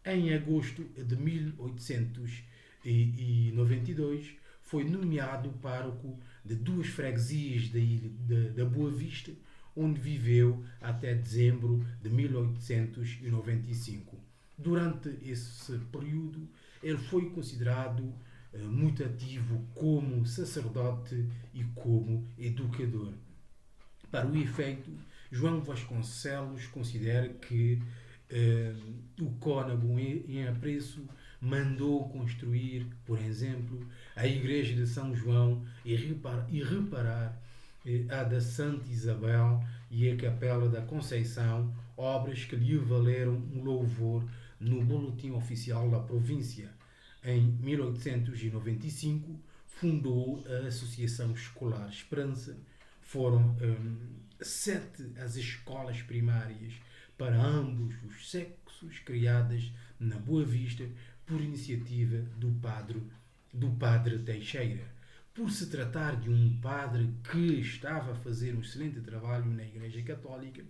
Em agosto de 1892, foi nomeado pároco de 2 freguesias da ilha da Boa Vista, onde viveu até dezembro de 1895. Durante esse período, ele foi considerado muito ativo como sacerdote e como educador. Para o efeito, João Vasconcelos considera que o cônego em apreço mandou construir, por exemplo, a igreja de São João e reparar a da Santa Isabel e a Capela da Conceição, obras que lhe valeram um louvor no Boletim Oficial da Província. Em 1895, fundou a Associação Escolar Esperança. Foram 7 as escolas primárias para ambos os sexos criadas na Boa Vista por iniciativa do padre Teixeira. Por se tratar de um padre que estava a fazer um excelente trabalho na Igreja Católica,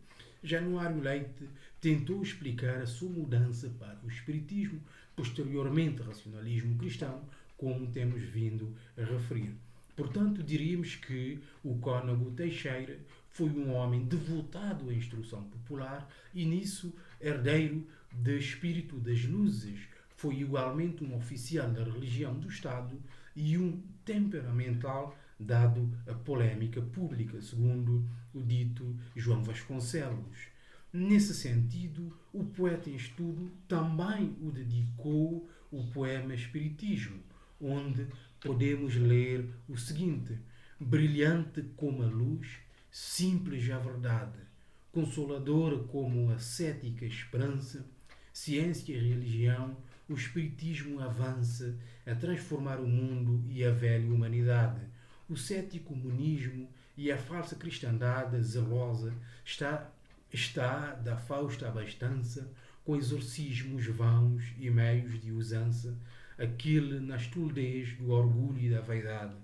Januário Leite tentou explicar a sua mudança para o espiritismo, posteriormente racionalismo cristão, como temos vindo a referir. Portanto, diríamos que o cônego Teixeira foi um homem devotado à instrução popular e, nisso, herdeiro do espírito das luzes. Foi igualmente um oficial da religião do Estado e um temperamental dado à polémica pública, segundo o dito João Vasconcelos. Nesse sentido, o poeta em estudo também o dedicou o poema Espiritismo, onde podemos ler o seguinte: brilhante como a luz, simples a verdade, consoladora como a cética esperança, ciência e religião, o Espiritismo avança a transformar o mundo e a velha humanidade. O cético monismo e a falsa cristandade zelosa está da fausta abastança, com exorcismos vãos e meios de usança, aquele na estulidez do orgulho e da vaidade.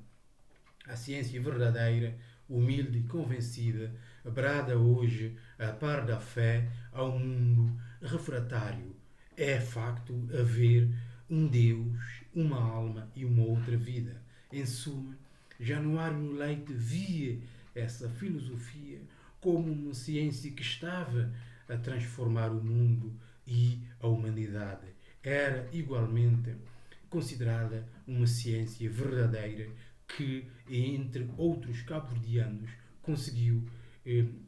A ciência verdadeira, humilde e convencida, brada hoje, a par da fé, ao mundo refratário. É facto haver um Deus, uma alma e uma outra vida. Em suma, Januário Leite via essa filosofia como uma ciência que estava a transformar o mundo e a humanidade. Era igualmente considerada uma ciência verdadeira que, entre outros cabo-verdianos, conseguiu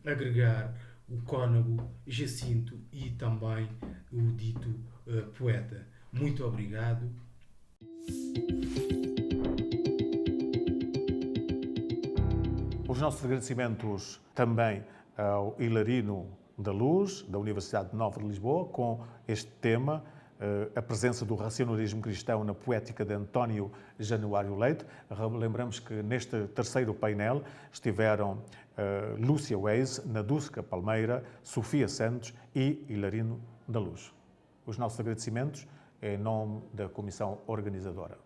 agregar o cônego Jacinto e também o dito poeta. Muito obrigado. Os nossos agradecimentos também ao Hilarino da Luz, da Universidade Nova de Lisboa, com este tema, a presença do racionalismo cristão na poética de António Januário Leite. Lembramos que neste terceiro painel estiveram Lúcia Weiss, Nadusca Palmeira, Sofia Santos e Hilarino da Luz. Os nossos agradecimentos em nome da Comissão Organizadora.